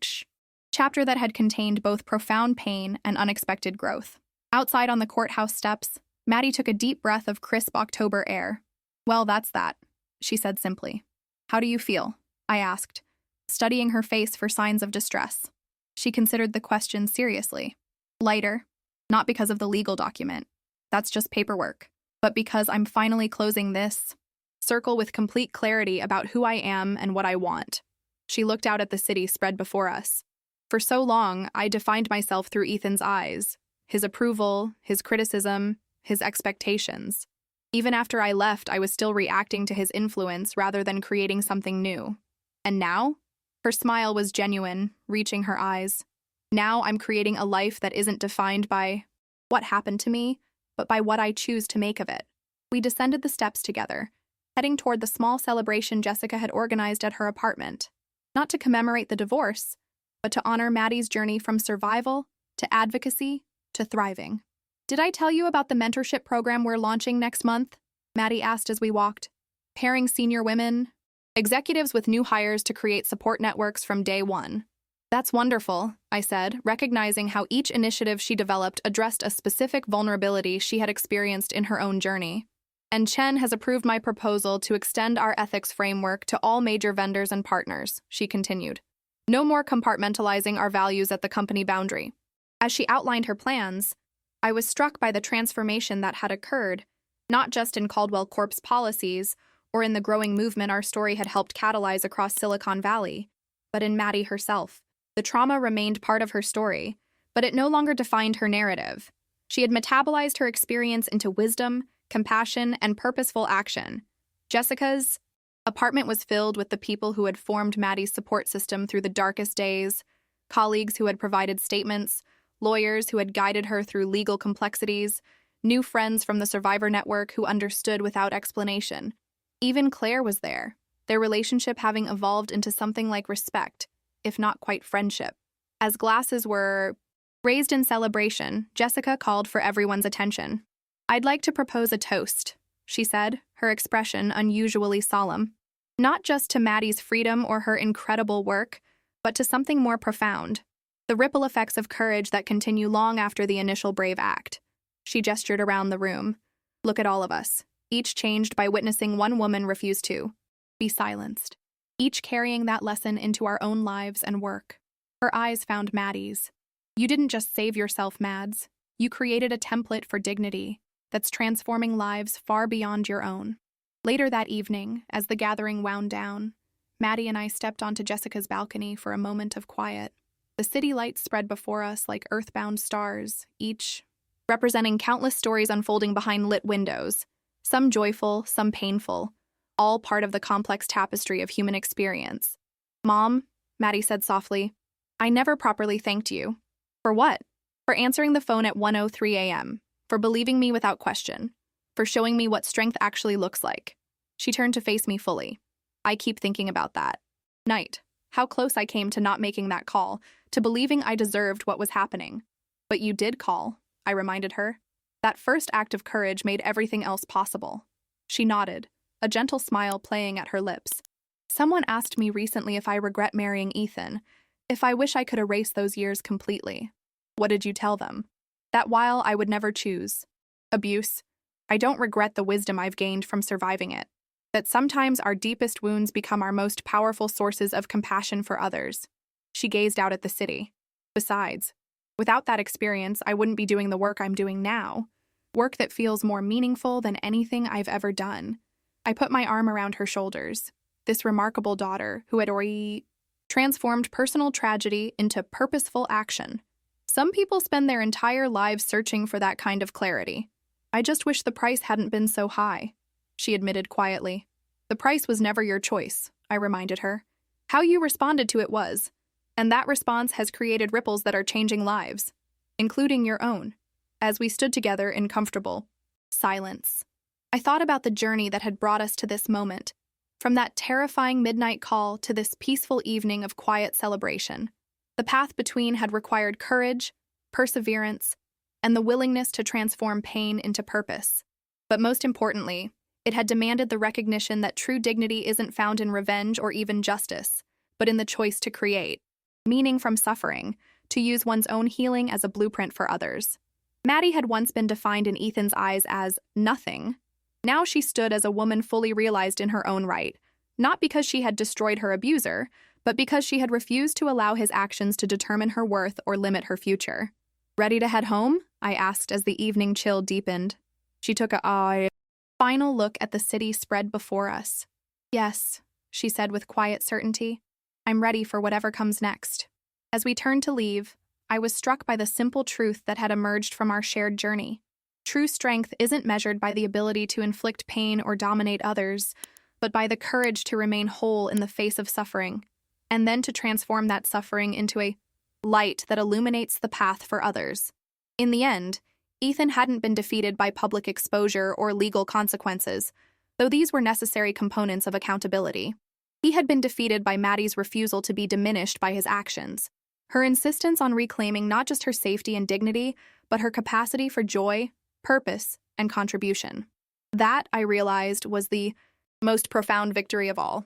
chapter that had contained both profound pain and unexpected growth. Outside on the courthouse steps, Maddie took a deep breath of crisp October air. "Well, that's that," she said simply. "How do you feel?" I asked, studying her face for signs of distress. She considered the question seriously. "Lighter, not because of the legal document. That's just paperwork. But because I'm finally closing this circle with complete clarity about who I am and what I want." She looked out at the city spread before us. For so long, I defined myself through Ethan's eyes, his approval, his criticism, his expectations. Even after I left, I was still reacting to his influence rather than creating something new. And now? Her smile was genuine, reaching her eyes. Now I'm creating a life that isn't defined by what happened to me, but by what I choose to make of it. We descended the steps together, heading toward the small celebration Jessica had organized at her apartment. Not to commemorate the divorce, but to honor Maddie's journey from survival to advocacy to thriving. "Did I tell you about the mentorship program we're launching next month?" Maddie asked as we walked. "Pairing senior women, executives with new hires to create support networks from day one." "That's wonderful," I said, recognizing how each initiative she developed addressed a specific vulnerability she had experienced in her own journey. "And Chen has approved my proposal to extend our ethics framework to all major vendors and partners," she continued. "No more compartmentalizing our values at the company boundary." As she outlined her plans, I was struck by the transformation that had occurred, not just in Caldwell Corp's policies or in the growing movement our story had helped catalyze across Silicon Valley, but in Maddie herself. The trauma remained part of her story, but it no longer defined her narrative. She had metabolized her experience into wisdom, compassion, and purposeful action. Jessica's apartment was filled with the people who had formed Maddie's support system through the darkest days, colleagues who had provided statements, lawyers who had guided her through legal complexities, new friends from the survivor network who understood without explanation. Even Claire was there, their relationship having evolved into something like respect, if not quite friendship. As glasses were raised in celebration, Jessica called for everyone's attention. "I'd like to propose a toast," she said, her expression unusually solemn. "Not just to Maddie's freedom or her incredible work, but to something more profound. The ripple effects of courage that continue long after the initial brave act." She gestured around the room. "Look at all of us, each changed by witnessing one woman refuse to be silenced. Each carrying that lesson into our own lives and work." Her eyes found Maddie's. "You didn't just save yourself, Mads. You created a template for dignity that's transforming lives far beyond your own." Later that evening, as the gathering wound down, Maddie and I stepped onto Jessica's balcony for a moment of quiet. The city lights spread before us like earthbound stars, each representing countless stories unfolding behind lit windows. Some joyful, some painful, all part of the complex tapestry of human experience. Mom, Maddie said softly, I never properly thanked you. For what? For answering the phone at 1:03 a.m., for believing me without question, for showing me what strength actually looks like. She turned to face me fully. I keep thinking about that. Night. How close I came to not making that call, to believing I deserved what was happening. But you did call, I reminded her. That first act of courage made everything else possible. She nodded, a gentle smile playing at her lips. Someone asked me recently if I regret marrying Ethan, if I wish I could erase those years completely. What did you tell them? That while I would never choose abuse, I don't regret the wisdom I've gained from surviving it. That sometimes our deepest wounds become our most powerful sources of compassion for others. She gazed out at the city. Besides, without that experience, I wouldn't be doing the work I'm doing now. Work that feels more meaningful than anything I've ever done. I put my arm around her shoulders. This remarkable daughter who had already transformed personal tragedy into purposeful action. Some people spend their entire lives searching for that kind of clarity. I just wish the price hadn't been so high, she admitted quietly. The price was never your choice, I reminded her. How you responded to it was, and that response has created ripples that are changing lives, including your own. As we stood together in comfortable silence, I thought about the journey that had brought us to this moment, from that terrifying midnight call to this peaceful evening of quiet celebration. The path between had required courage, perseverance, and the willingness to transform pain into purpose. But most importantly, it had demanded the recognition that true dignity isn't found in revenge or even justice, but in the choice to create meaning from suffering, to use one's own healing as a blueprint for others. Maddie had once been defined in Ethan's eyes as nothing. Now she stood as a woman fully realized in her own right, not because she had destroyed her abuser, but because she had refused to allow his actions to determine her worth or limit her future. Ready to head home? I asked as the evening chill deepened. She took a final look at the city spread before us. Yes, she said with quiet certainty. I'm ready for whatever comes next. As we turned to leave, I was struck by the simple truth that had emerged from our shared journey. True strength isn't measured by the ability to inflict pain or dominate others, but by the courage to remain whole in the face of suffering, and then to transform that suffering into a light that illuminates the path for others. In the end, Ethan hadn't been defeated by public exposure or legal consequences, though these were necessary components of accountability. He had been defeated by Maddie's refusal to be diminished by his actions, her insistence on reclaiming not just her safety and dignity, but her capacity for joy, purpose, and contribution. That, I realized, was the most profound victory of all.